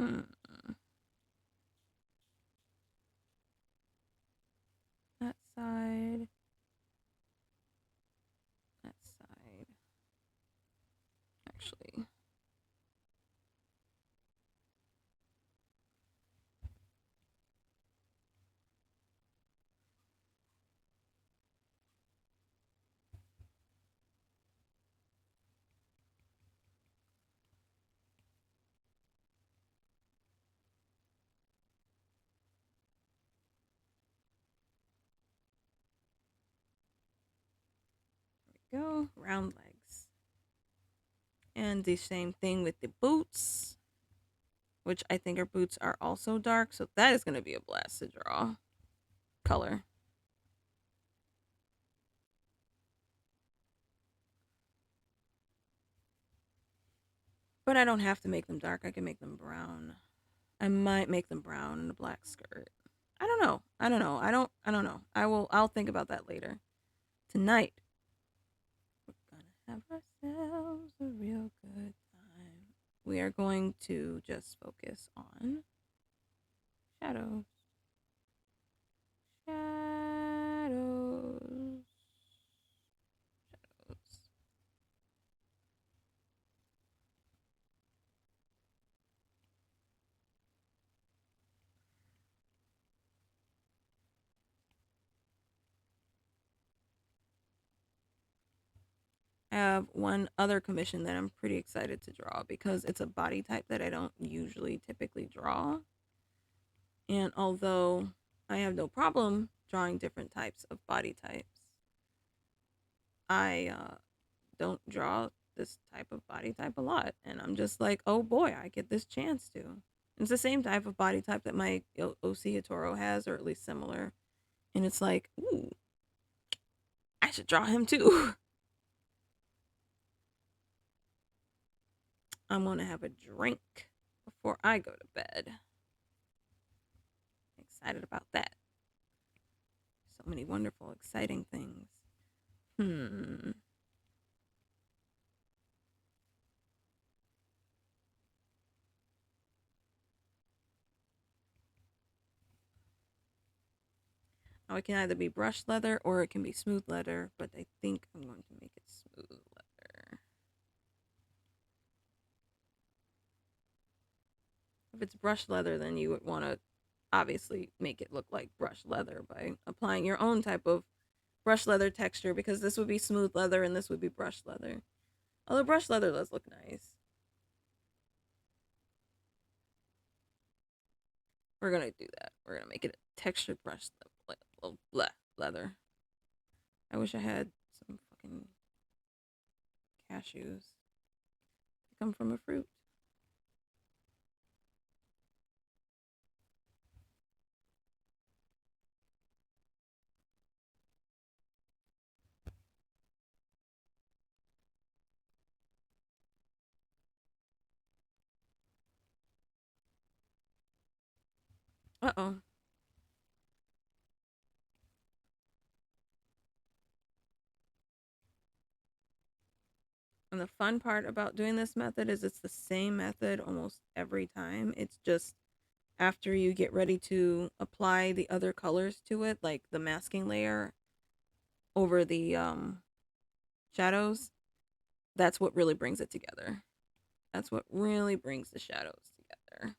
Hmm. That side. That side. Actually. There we go. Round legs. And the same thing with the boots, which I think our boots are also dark. So that is going to be a blast to draw. Color. But I don't have to make them dark. I can make them brown. I might make them brown in a black skirt. I don't know. I don't know. I don't know. I'll think about that later. Tonight, we're gonna have ourselves a real good time. We are going to just focus on shadows. Shadows. Shadows. I have one other commission that I'm pretty excited to draw because it's a body type that I don't usually typically draw. And although I have no problem drawing different types of body types, I don't draw this type of body type a lot. And I'm just like, oh boy, I get this chance to. It's the same type of body type that my OC Toro has, or at least similar. And it's like, ooh, I should draw him too. I'm going to have a drink before I go to bed. Excited about that. So many wonderful, exciting things. Now it can either be brushed leather or it can be smooth leather, but I think I'm going to make it smooth leather. If it's brushed leather, then you would want to obviously make it look like brushed leather by applying your own type of brushed leather texture, because this would be smooth leather and this would be brushed leather. Although brushed leather does look nice. We're going to do that. We're going to make it a textured brushed leather. I wish I had some fucking cashews. They come from a fruit. Uh-oh. And the fun part about doing this method is it's the same method almost every time. It's just after you get ready to apply the other colors to it, like the masking layer over the shadows, that's what really brings it together. That's what really brings the shadows together.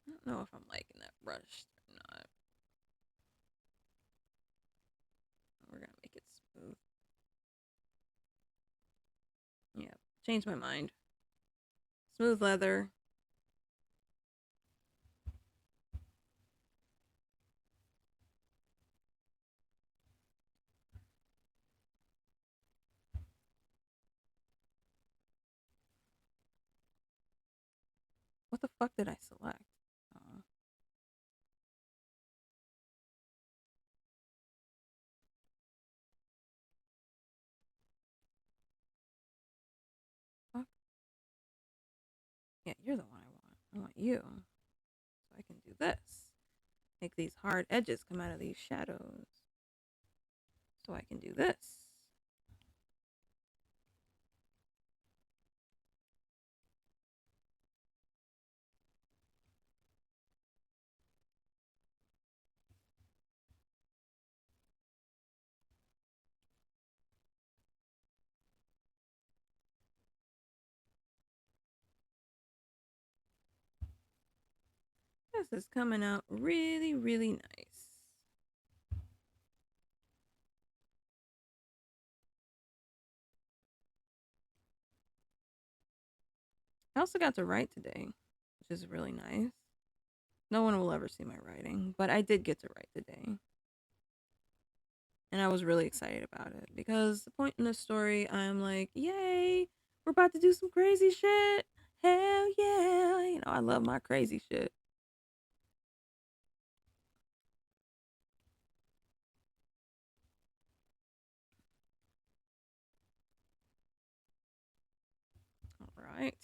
I don't know if I'm liking that brush or not. We're gonna make it smooth. Yeah, change my mind. Smooth leather. What the fuck did I select? Fuck. Yeah, you're the one I want. I want you. So I can do this. Make these hard edges come out of these shadows. So I can do this. This is coming out really, really nice. I also got to write today, which is really nice. No one will ever see my writing, but I did get to write today. And I was really excited about it because the point in the story, I'm like, yay, we're about to do some crazy shit. Hell yeah. You know, I love my crazy shit. All right.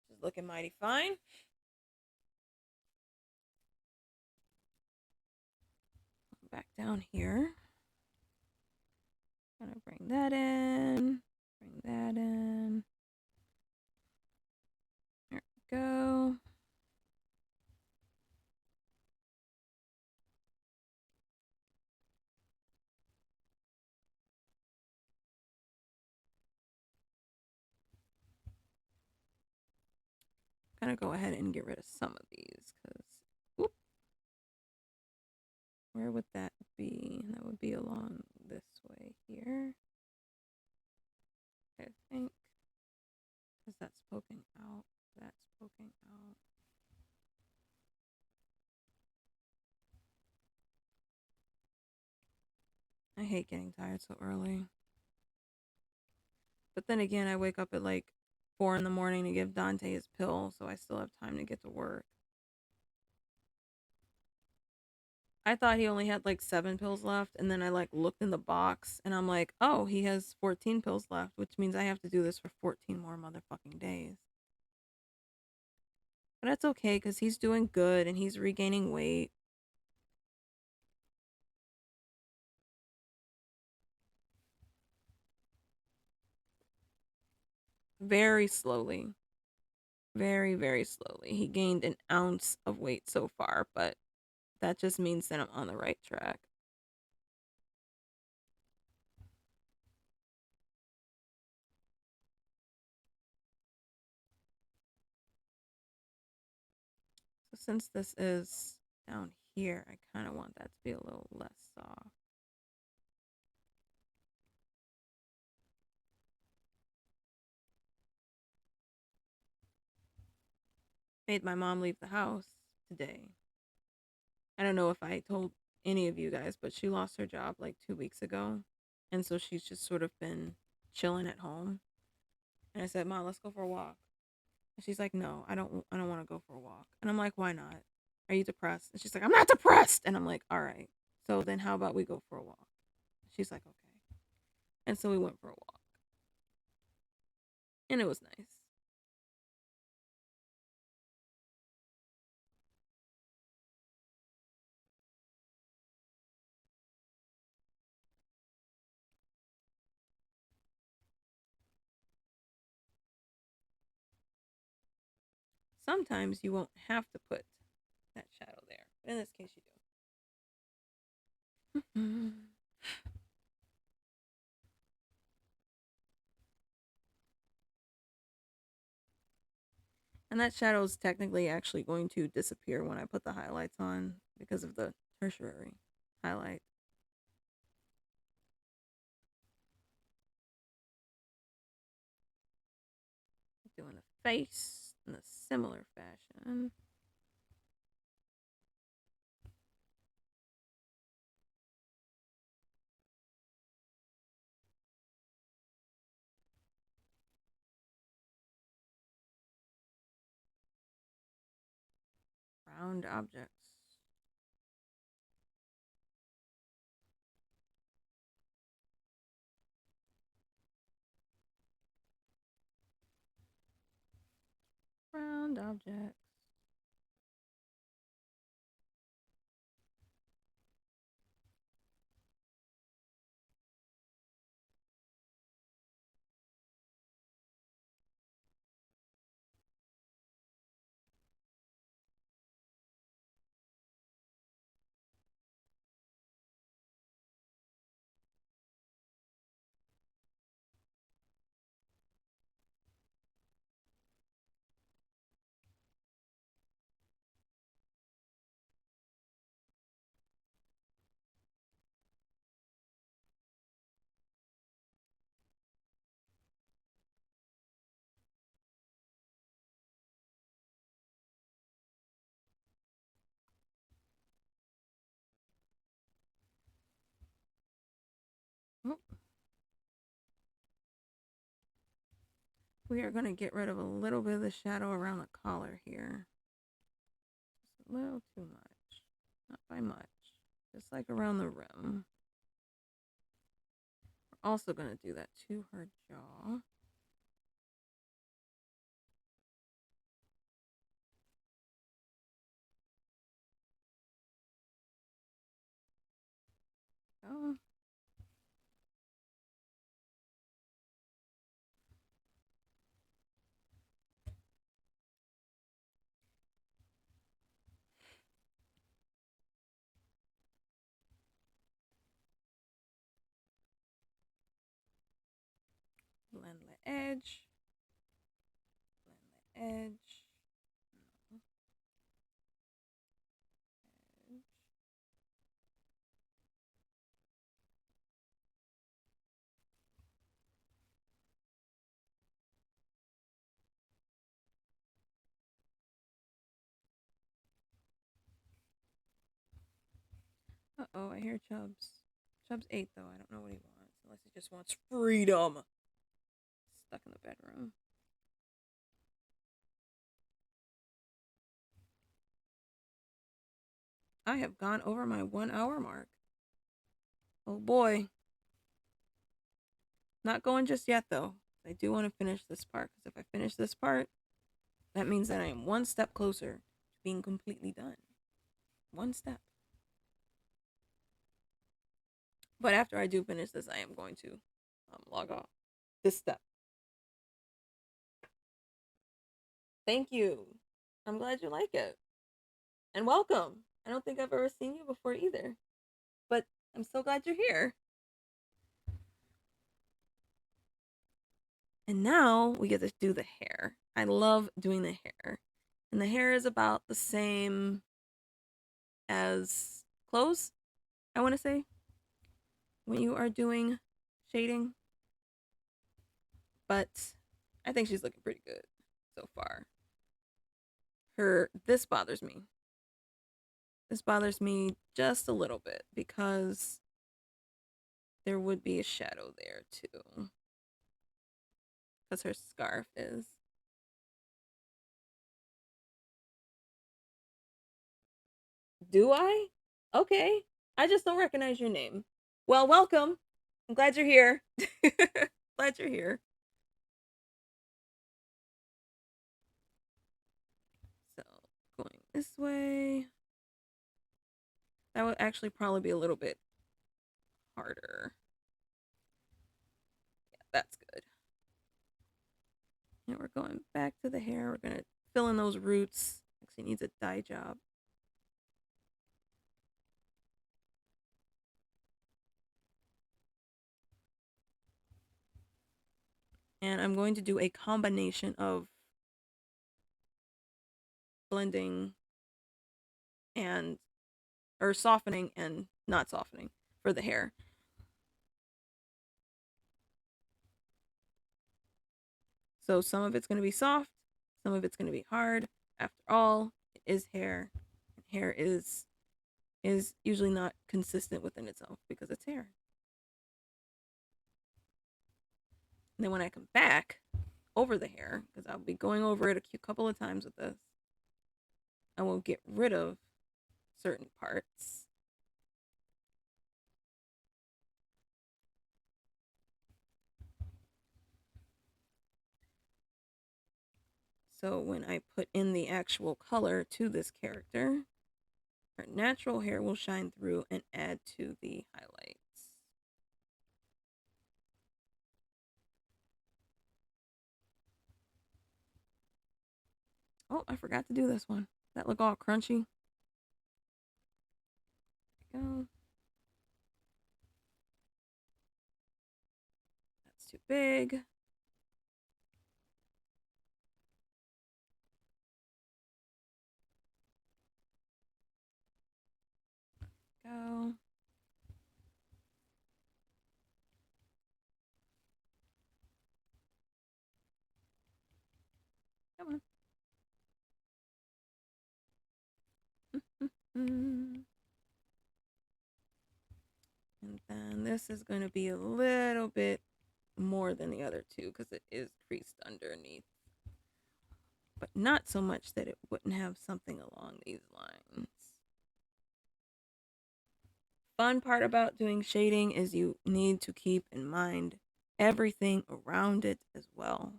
Just looking mighty fine. Back down here. Gonna bring that in. Bring that in. There we go. Gonna go ahead and get rid of some of these because where would that be? That would be along this way here, I think, because that's poking out. That's poking out. I hate getting tired so early. But then again, I wake up at like 4 in the morning to give Dante his pill, so I still have time to get to work. I thought he only had like 7 pills left, and then I like looked in the box and I'm like, oh, he has 14 pills left, which means I have to do this for 14 more motherfucking days. But that's okay because he's doing good and he's regaining weight. Very slowly. Very, very slowly. He gained an ounce of weight so far, but that just means that I'm on the right track. So since this is down here, I kind of want that to be a little less soft. Made my mom leave the house today. I don't know if I told any of you guys, but she lost her job like 2 weeks ago. And so she's just sort of been chilling at home. And I said, Mom, let's go for a walk. And she's like, no, I don't want to go for a walk. And I'm like, why not? Are you depressed? And she's like, I'm not depressed. And I'm like, all right. So then how about we go for a walk? She's like, okay. And so we went for a walk. And it was nice. Sometimes you won't have to put that shadow there. But in this case, you do. And that shadow is technically actually going to disappear when I put the highlights on because of the tertiary highlight. Doing the face in a similar fashion. Round objects. Round objects. Oh. We are going to get rid of a little bit of the shadow around the collar here. Just a little too much. Not by much. Just like around the rim. We're also going to do that to her jaw. Go. Blend the edge. Blend the edge. Uh-oh, I hear Chubbs. Chubbs ate, though. I don't know what he wants. Unless he just wants freedom. Stuck in the bedroom. I have gone over my 1 hour mark. Oh boy. Not going just yet, though. I do want to finish this part, because if I finish this part, that means that I am one step closer to being completely done. One step. But after I do finish this, I am going to log off this step. Thank you. I'm glad you like it. And welcome. I don't think I've ever seen you before either. But I'm so glad you're here. And now we get to do the hair. I love doing the hair. And the hair is about the same as clothes, I want to say, when you are doing shading. But I think she's looking pretty good so far. This bothers me. This bothers me just a little bit because there would be a shadow there too. Because her scarf is. Do I? Okay. I just don't recognize your name. Well, welcome. I'm glad you're here. Glad you're here. So, going this way. That would actually probably be a little bit harder. Yeah, that's good. And we're going back to the hair. We're going to fill in those roots. Actually needs a dye job. And I'm going to do a combination of blending and or softening and not softening for the hair. So some of it's going to be soft, some of it's going to be hard. After all, it is hair. Hair is usually not consistent within itself because it's hair. And then when I come back over the hair, because I'll be going over it a couple of times with this, I will get rid of certain parts. So when I put in the actual color to this character, her natural hair will shine through and add to the highlights. Oh, I forgot to do this one. That look all crunchy. There we go. That's too big. Go. Come on. And then And this is going to be a little bit more than the other two because it is creased underneath. But not so much that it wouldn't have something along these lines. Fun part about doing shading is you need to keep in mind everything around it as well,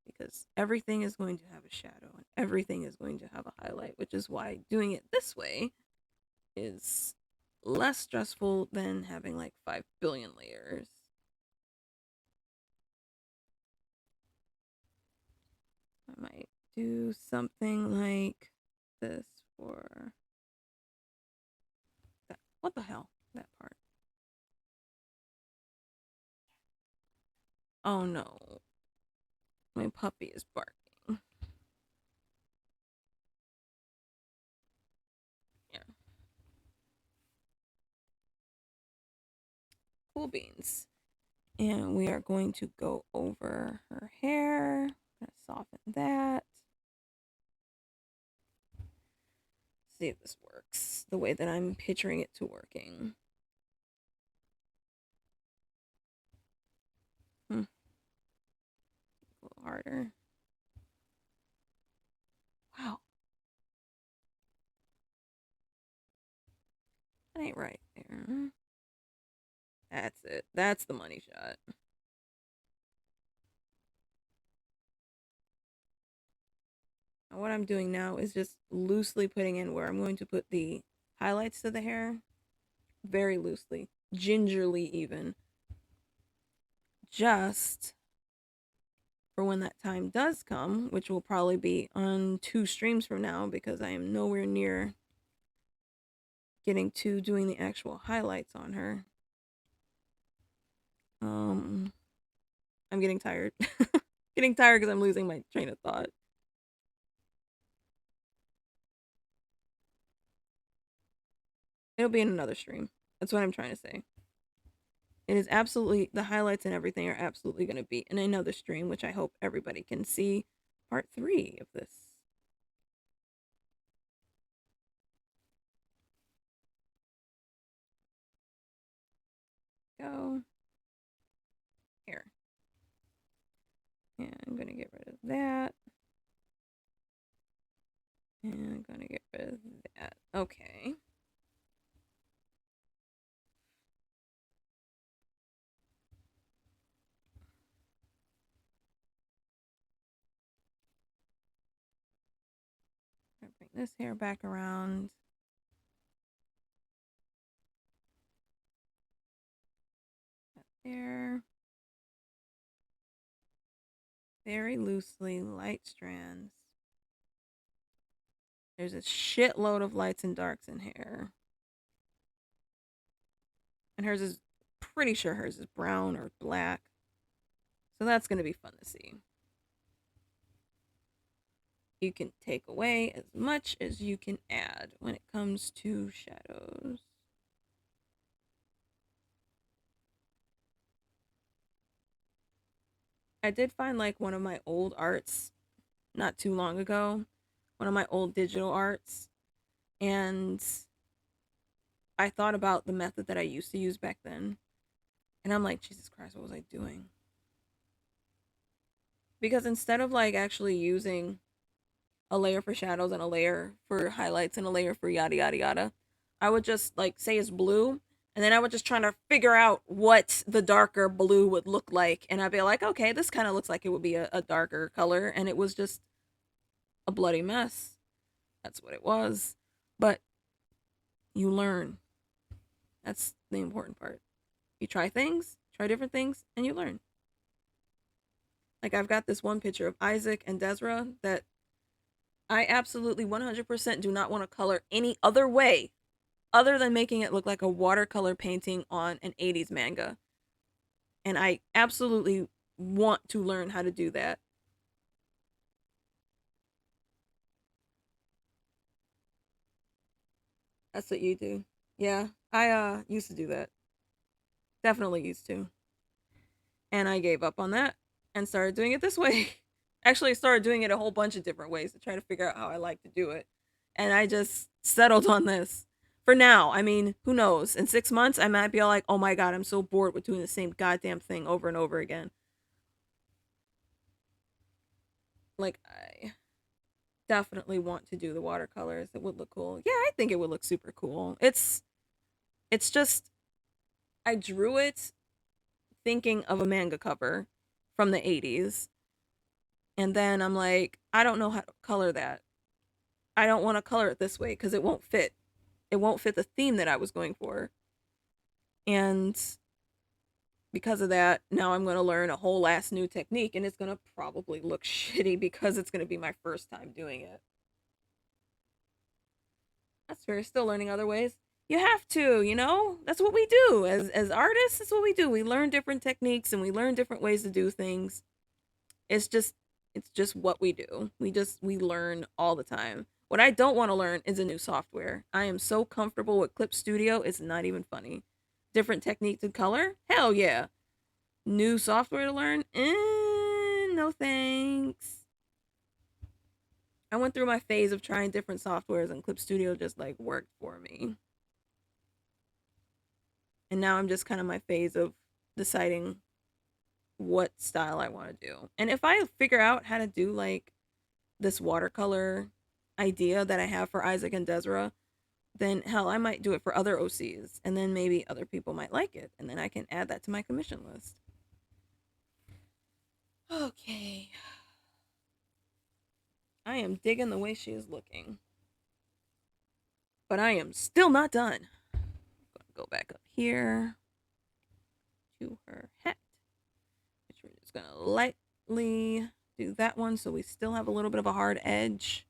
because everything is going to have a shadow and everything is going to have a highlight, which is why doing it this way is less stressful than having like 5 billion layers. I might do something like this for that. What the hell? That part. Oh no. My puppy is barking. Yeah. Cool beans. And we are going to go over her hair. Gonna soften that. See if this works the way that I'm picturing it to working. A little harder. Wow. That ain't right there. That's it. That's the money shot. And what I'm doing now is just loosely putting in where I'm going to put the highlights to the hair. Very loosely. Gingerly even. Just for when that time does come, which will probably be on 2 streams from now because I am nowhere near getting to doing the actual highlights on her. I'm getting tired. Getting tired because I'm losing my train of thought. It'll be in another stream. That's what I'm trying to say. It is absolutely, the highlights and everything are absolutely going to be in another stream, which I hope everybody can see part 3 of this. Go. Here. And I'm going to get rid of that. And I'm going to get rid of that. Okay. I'm going to bring this hair back around. That there. Very loosely, light strands. There's a shitload of lights and darks in here. And hers is, pretty sure hers is brown or black. So that's going to be fun to see. You can take away as much as you can add when it comes to shadows. I did find like one of my old arts not too long ago, one of my old digital arts, and I thought about the method that I used to use back then. And I'm like, Jesus Christ, what was I doing? Because instead of like actually using a layer for shadows and a layer for highlights and a layer for yada yada yada, I would just like say it's blue, and then I would just try to figure out what the darker blue would look like, and I'd be like, okay, this kind of looks like it would be a darker color, and it was just a bloody mess. That's what it was. But you learn. That's the important part. You try things, try different things, and you learn. Like I've got this one picture of Isaac and Desra that I absolutely 100% do not want to color any other way other than making it look like a watercolor painting on an 80s manga. And I absolutely want to learn how to do that. That's what you do. Yeah, I used to do that. Definitely used to. And I gave up on that and started doing it this way. Actually, I started doing it a whole bunch of different ways to try to figure out how I like to do it. And I just settled on this For now, I mean, who knows? In 6 months, I might be all like, oh my god, I'm so bored with doing the same goddamn thing over and over again. Like, I definitely want to do the watercolors. It would look cool. Yeah, I think it would look super cool. It's just I drew it thinking of a manga cover from the 80s. And then I'm like, I don't know how to color that. I don't want to color it this way because it won't fit. It won't fit the theme that I was going for. And because of that, now I'm going to learn a whole ass new technique and it's going to probably look shitty because it's going to be my first time doing it. That's fair. Still learning other ways. You have to, you know? That's what we do. As artists, that's what we do. We learn different techniques and we learn different ways to do things. It's just it's just what we do. We learn all the time. What I don't want to learn is a new software. I am so comfortable with Clip Studio, it's not even funny. Different technique to color? Hell yeah. New software to learn? No thanks. I went through my phase of trying different softwares and Clip Studio just like worked for me. And now I'm just kind of my phase of deciding what style I want to do. And if I figure out how to do like this watercolor idea that I have for Isaac and Desra, then hell, I might do it for other OCs. And then maybe other people might like it. And then I can add that to my commission list. Okay. I am digging the way she is looking. But I am still not done. I'm going to go back up here to her hat, which we're just going to lightly do that one so we still have a little bit of a hard edge.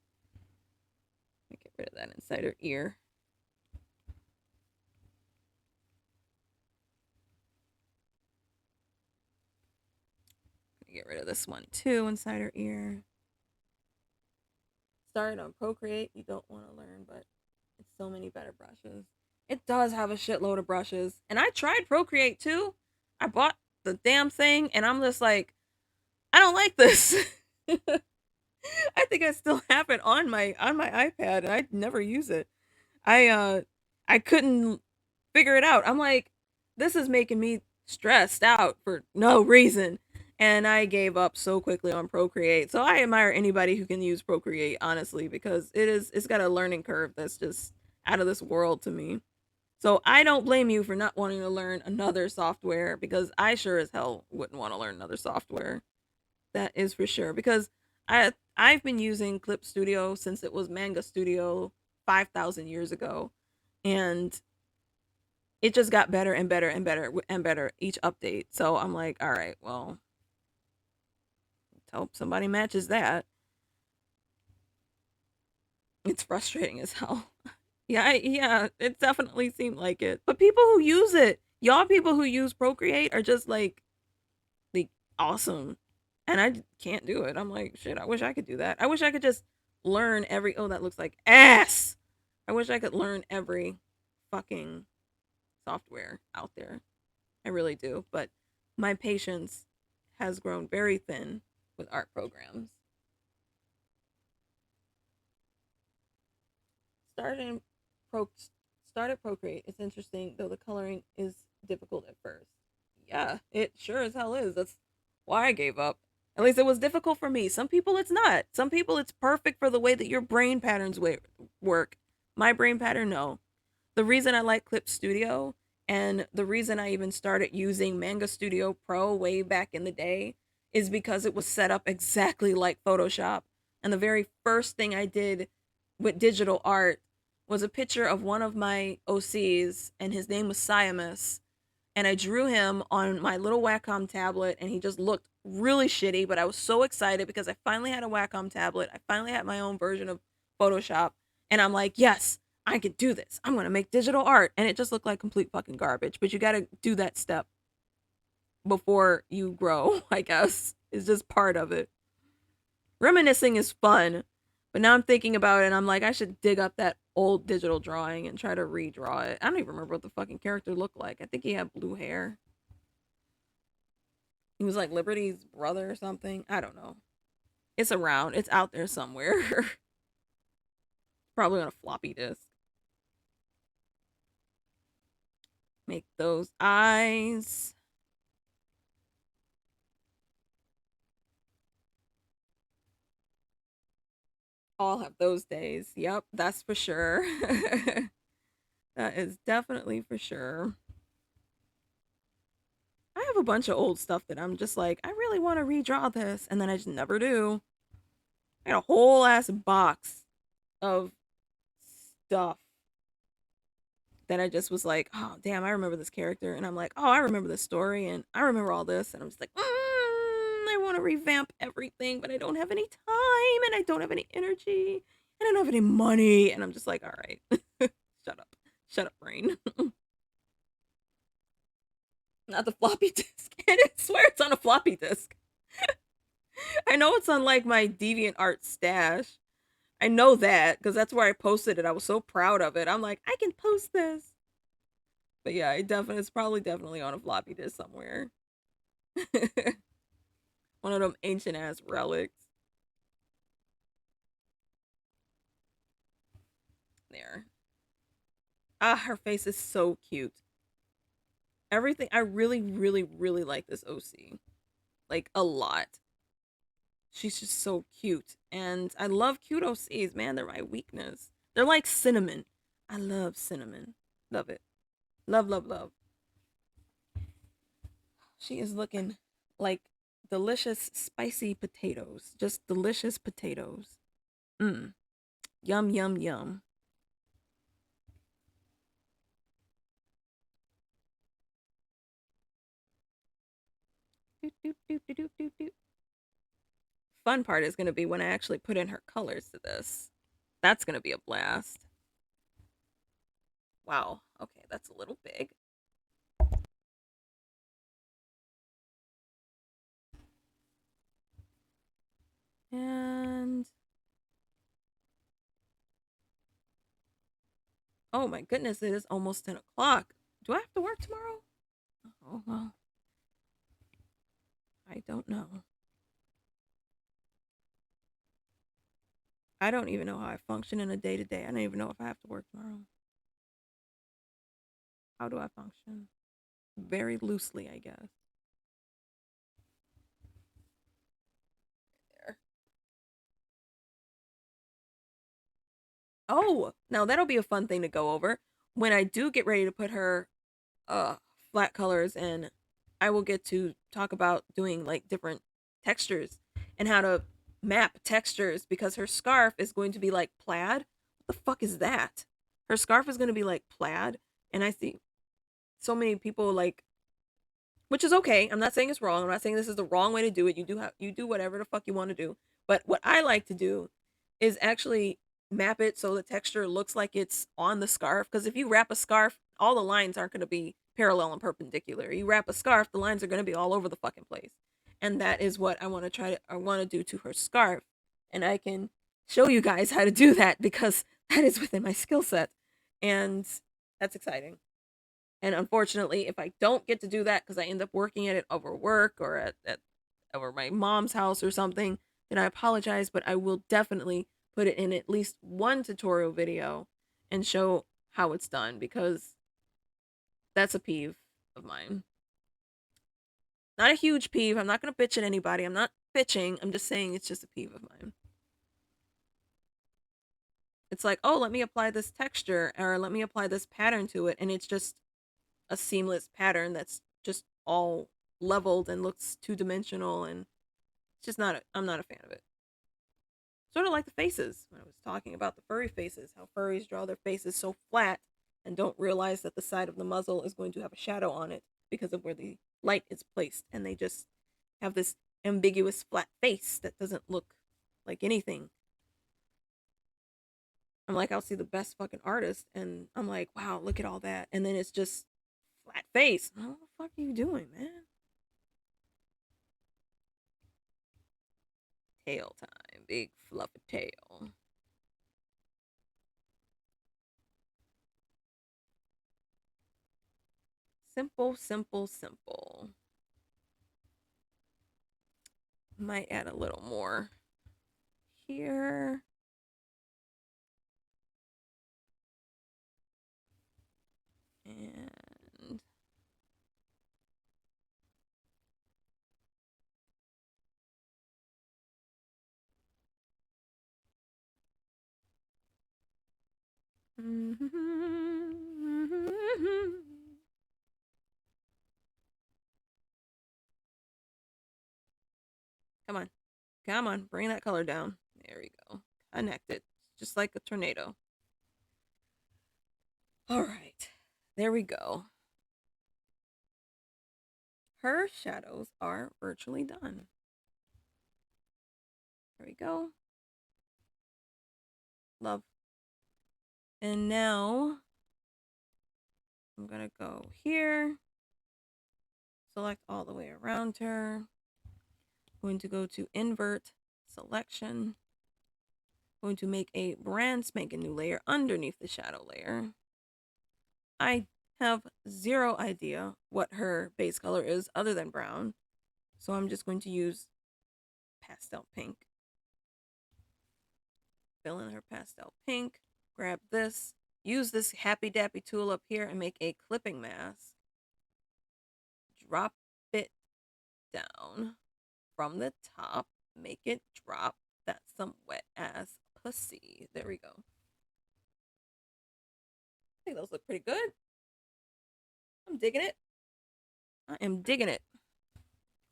Let me get rid of that inside her ear. Get rid of this one too inside her ear. Started on Procreate. You don't want to learn, but it's so many better brushes. It does have a shitload of brushes. And I tried Procreate too. I bought the damn thing and I'm just like, I don't like this. I think I still have it on my iPad and I never use it. I couldn't figure it out. I'm like, this is making me stressed out for no reason. And I gave up so quickly on Procreate. So I admire anybody who can use Procreate, honestly, because it's got a learning curve that's just out of this world to me. So I don't blame you for not wanting to learn another software because I sure as hell wouldn't want to learn another software. That is for sure. Because I've been using Clip Studio since it was Manga Studio 5,000 years ago. And it just got better and better and better and better each update. So I'm like, all right, well, hope somebody matches that. It's frustrating as hell. Yeah, it definitely seemed like it. But people who use it, y'all people who use Procreate are just like awesome. And I can't do it. I'm like, shit, I wish I could do that. I wish I could just learn every oh, that looks like ass. I wish I could learn every fucking software out there. I really do. But my patience has grown very thin with art programs. Started pro started Procreate. It's interesting though the coloring is difficult at first. Yeah, it sure as hell is. That's why I gave up. At least it was difficult for me. Some people it's not. Some people it's perfect for the way that your brain patterns work. My brain pattern, no. The reason I like Clip Studio and the reason I even started using Manga Studio Pro way back in the day is because it was set up exactly like Photoshop. And the very first thing I did with digital art was a picture of one of my OCs, and his name was Siamus. And I drew him on my little Wacom tablet, and he just looked really shitty. But I was so excited because I finally had a Wacom tablet. I finally had my own version of Photoshop. And I'm like, yes, I can do this. I'm going to make digital art. And it just looked like complete fucking garbage. But you got to do that step before you grow, I guess. It's just part of it. Reminiscing is fun. But now I'm thinking about it and I'm like, I should dig up that old digital drawing and try to redraw it. I don't even remember what the fucking character looked like. I think he had blue hair. He was like Liberty's brother or something. I don't know. It's around. It's out there somewhere. Probably on a floppy disk. Make those eyes. All have those days. Yep, that's for sure. That is definitely for sure. I have a bunch of old stuff that I'm just like, I really want to redraw this, and then I just never do. I got a whole ass box of stuff that I just was like, oh damn, I remember this character, and I'm like, oh, I remember this story, and I remember all this, and I'm just like, I want to revamp everything, but I don't have any time, and I don't have any energy, and I don't have any money, and I'm just like, all right, shut up, brain. Not the floppy disk. And I swear it's on a floppy disk. I know it's on like my DeviantArt stash. I know that because that's where I posted it. I was so proud of it. I'm like, I can post this. But yeah, it's probably definitely on a floppy disk somewhere. One of them ancient ass relics. There. Ah, her face is so cute. Everything. I really, really, really like this OC. Like a lot. She's just so cute. And I love cute OCs, man. They're my weakness. They're like cinnamon. I love cinnamon. Love it. Love, love, love. She is looking like delicious, spicy potatoes. Just delicious potatoes. Mmm. Yum, yum, yum. Doot, doot, doot, doot, doot, doot, doot. Fun part is going to be when I actually put in her colors to this. That's going to be a blast. Wow. Okay, that's a little big. And oh my goodness, it is almost 10 o'clock. Do I have to work tomorrow? Oh, well, I don't know. I don't even know how I function in a day to day. I don't even know if I have to work tomorrow. How do I function? Very loosely, I guess. There. Oh, now that'll be a fun thing to go over. When I do get ready to put her uh flat colors in, I will get to talk about doing like different textures and how to map textures because her scarf is going to be like plaid. What the fuck is that? Her scarf is going to be like plaid, and I see so many people like, which is okay. I'm not saying it's wrong. I'm not saying this is the wrong way to do it. You do whatever the fuck you want to do. But what I like to do is actually map it so the texture looks like it's on the scarf. Because if you wrap a scarf, all the lines aren't going to be parallel and perpendicular. You wrap a scarf, the lines are going to be all over the fucking place. And that is what I want to do to her scarf. And I can show you guys how to do that because that is within my skill set. And that's exciting. And unfortunately, if I don't get to do that because I end up working at it over work or at over my mom's house or something, then I apologize, but I will definitely put it in at least one tutorial video and show how it's done because that's a peeve of mine. Not a huge peeve. I'm not going to bitch at anybody. I'm not bitching. I'm just saying it's just a peeve of mine. It's like, oh, let me apply this texture or let me apply this pattern to it. And it's just a seamless pattern that's just all leveled and looks two-dimensional, and it's just not I'm not a fan of it. Sort of like the faces when I was talking about the furry faces, how furries draw their faces so flat and don't realize that the side of the muzzle is going to have a shadow on it because of where the light is placed, and they just have this ambiguous flat face that doesn't look like anything. I'm like, I'll see the best fucking artist and I'm like, wow, look at all that, and then it's just flat face. What the fuck are you doing, man? Tail time. Big fluffy tail. Simple, simple, simple. Might add a little more here. And Come on. Come on. Bring that color down. There we go. Connect it. Just like a tornado. All right. There we go. Her shadows are virtually done. There we go. Love. And now I'm going to go here. Select all the way around her. Going to go to invert selection. Going to make a brand spanking new layer underneath the shadow layer. I have zero idea what her base color is other than brown. So I'm just going to use pastel pink. Fill in her pastel pink. Grab this. Use this Happy Dappy tool up here and make a clipping mask. Drop it down from the top. Make it drop. That's some wet ass pussy. There we go. I think those look pretty good. I'm digging it. I am digging it.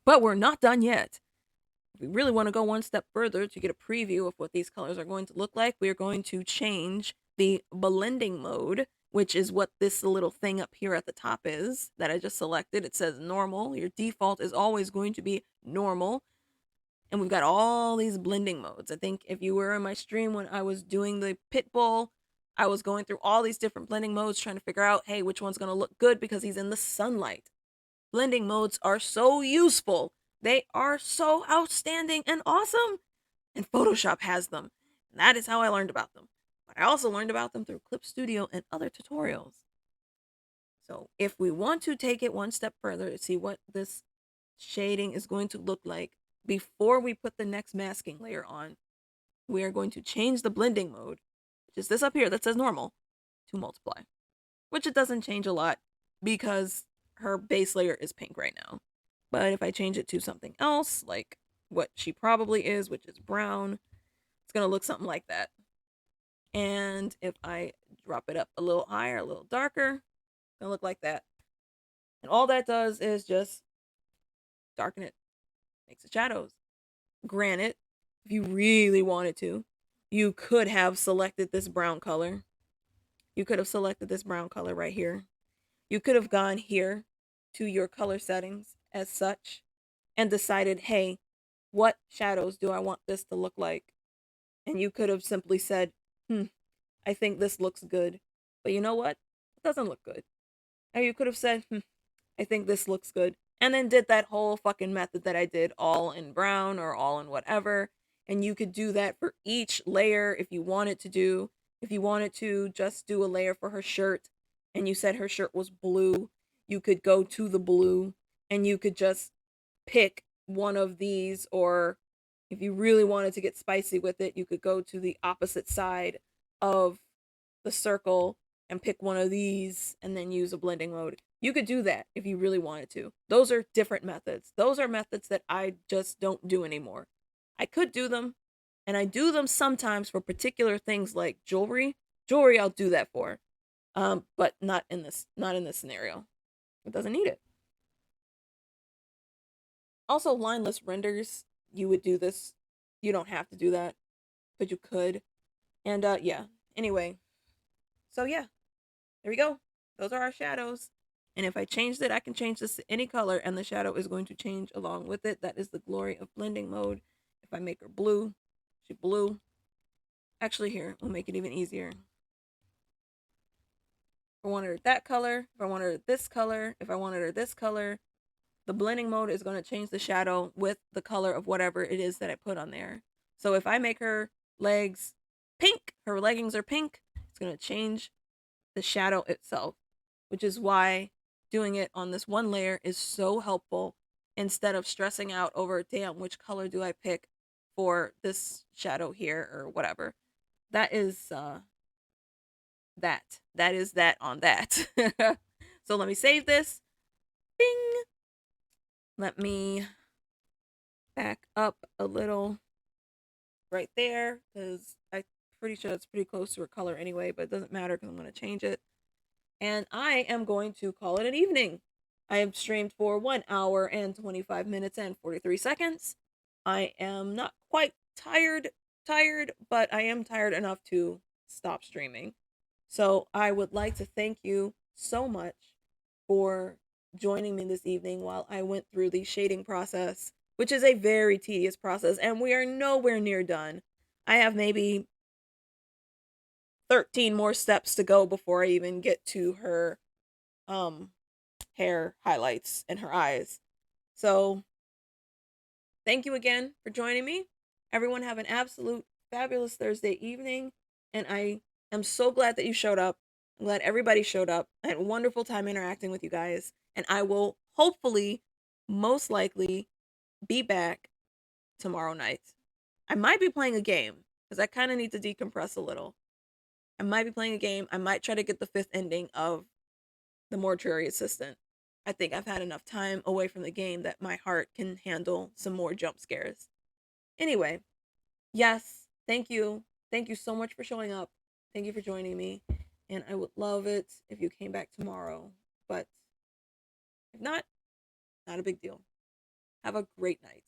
But we're not done yet. If we really want to go one step further to get a preview of what these colors are going to look like, we are going to change the blending mode, which is what this little thing up here at the top is that I just selected. It says normal. Your default is always going to be normal. And we've got all these blending modes. I think if you were in my stream when I was doing the pit bull, I was going through all these different blending modes trying to figure out, hey, which one's going to look good because he's in the sunlight. Blending modes are so useful. They are so outstanding and awesome. And Photoshop has them. And that is how I learned about them. But I also learned about them through Clip Studio and other tutorials. So if we want to take it one step further to see what this shading is going to look like before we put the next masking layer on, we are going to change the blending mode, which is this up here that says normal, to multiply. Which it doesn't change a lot because her base layer is pink right now. But if I change it to something else, like what she probably is, which is brown, it's going to look something like that. And if I drop it up a little higher, a little darker, it's going to look like that. And all that does is just darken it, makes the shadows. Granted, if you really wanted to, you could have selected this brown color. You could have selected this brown color right here. You could have gone here to your color settings as such and decided, hey, what shadows do I want this to look like? And you could have simply said, I think this looks good. But you know what? It doesn't look good. Or you could have said, I think this looks good. And then did that whole fucking method that I did, all in brown or all in whatever. And you could do that for each layer if you wanted to do. If you wanted to just do a layer for her shirt and you said her shirt was blue, you could go to the blue and you could just pick one of these. Or if you really wanted to get spicy with it, you could go to the opposite side of the circle and pick one of these and then use a blending mode. You could do that if you really wanted to. Those are different methods. Those are methods that I just don't do anymore. I could do them, and I do them sometimes for particular things like jewelry. Jewelry I'll do that for. But not in this scenario. It doesn't need it. Also, lineless renders, you would do this. You don't have to do that, but you could. And yeah. Anyway. So yeah. There we go. Those are our shadows. And if I changed it, I can change this to any color and the shadow is going to change along with it. That is the glory of blending mode. If I make her blue, she blue. Actually, here, we'll make it even easier. If I wanted her that color, if I wanted her this color, if I wanted her this color, the blending mode is going to change the shadow with the color of whatever it is that I put on there. So if I make her legs pink, her leggings are pink, it's going to change the shadow itself, which is why doing it on this one layer is so helpful instead of stressing out over, damn, which color do I pick for this shadow here or whatever. That is that is that on that. So let me save this. Bing. Let me back up a little right there because I pretty sure that's pretty close to her color anyway, but it doesn't matter because I'm going to change it. And I am going to call it an evening. I have streamed for 1 hour and 25 minutes and 43 seconds. I am not quite tired, but I am tired enough to stop streaming. So I would like to thank you so much for joining me this evening while I went through the shading process, which is a very tedious process, and we are nowhere near done. I have maybe 13 more steps to go before I even get to her hair highlights and her eyes. So, thank you again for joining me. Everyone have an absolute fabulous Thursday evening, and I am so glad that you showed up. I'm glad everybody showed up. I had a wonderful time interacting with you guys, and I will hopefully, most likely, be back tomorrow night. I might be playing a game because I kind of need to decompress a little. I might be playing a game. I might try to get the fifth ending of The Mortuary Assistant. I think I've had enough time away from the game that my heart can handle some more jump scares. Anyway, yes, thank you. Thank you so much for showing up. Thank you for joining me. And I would love it if you came back tomorrow. But if not, not a big deal. Have a great night.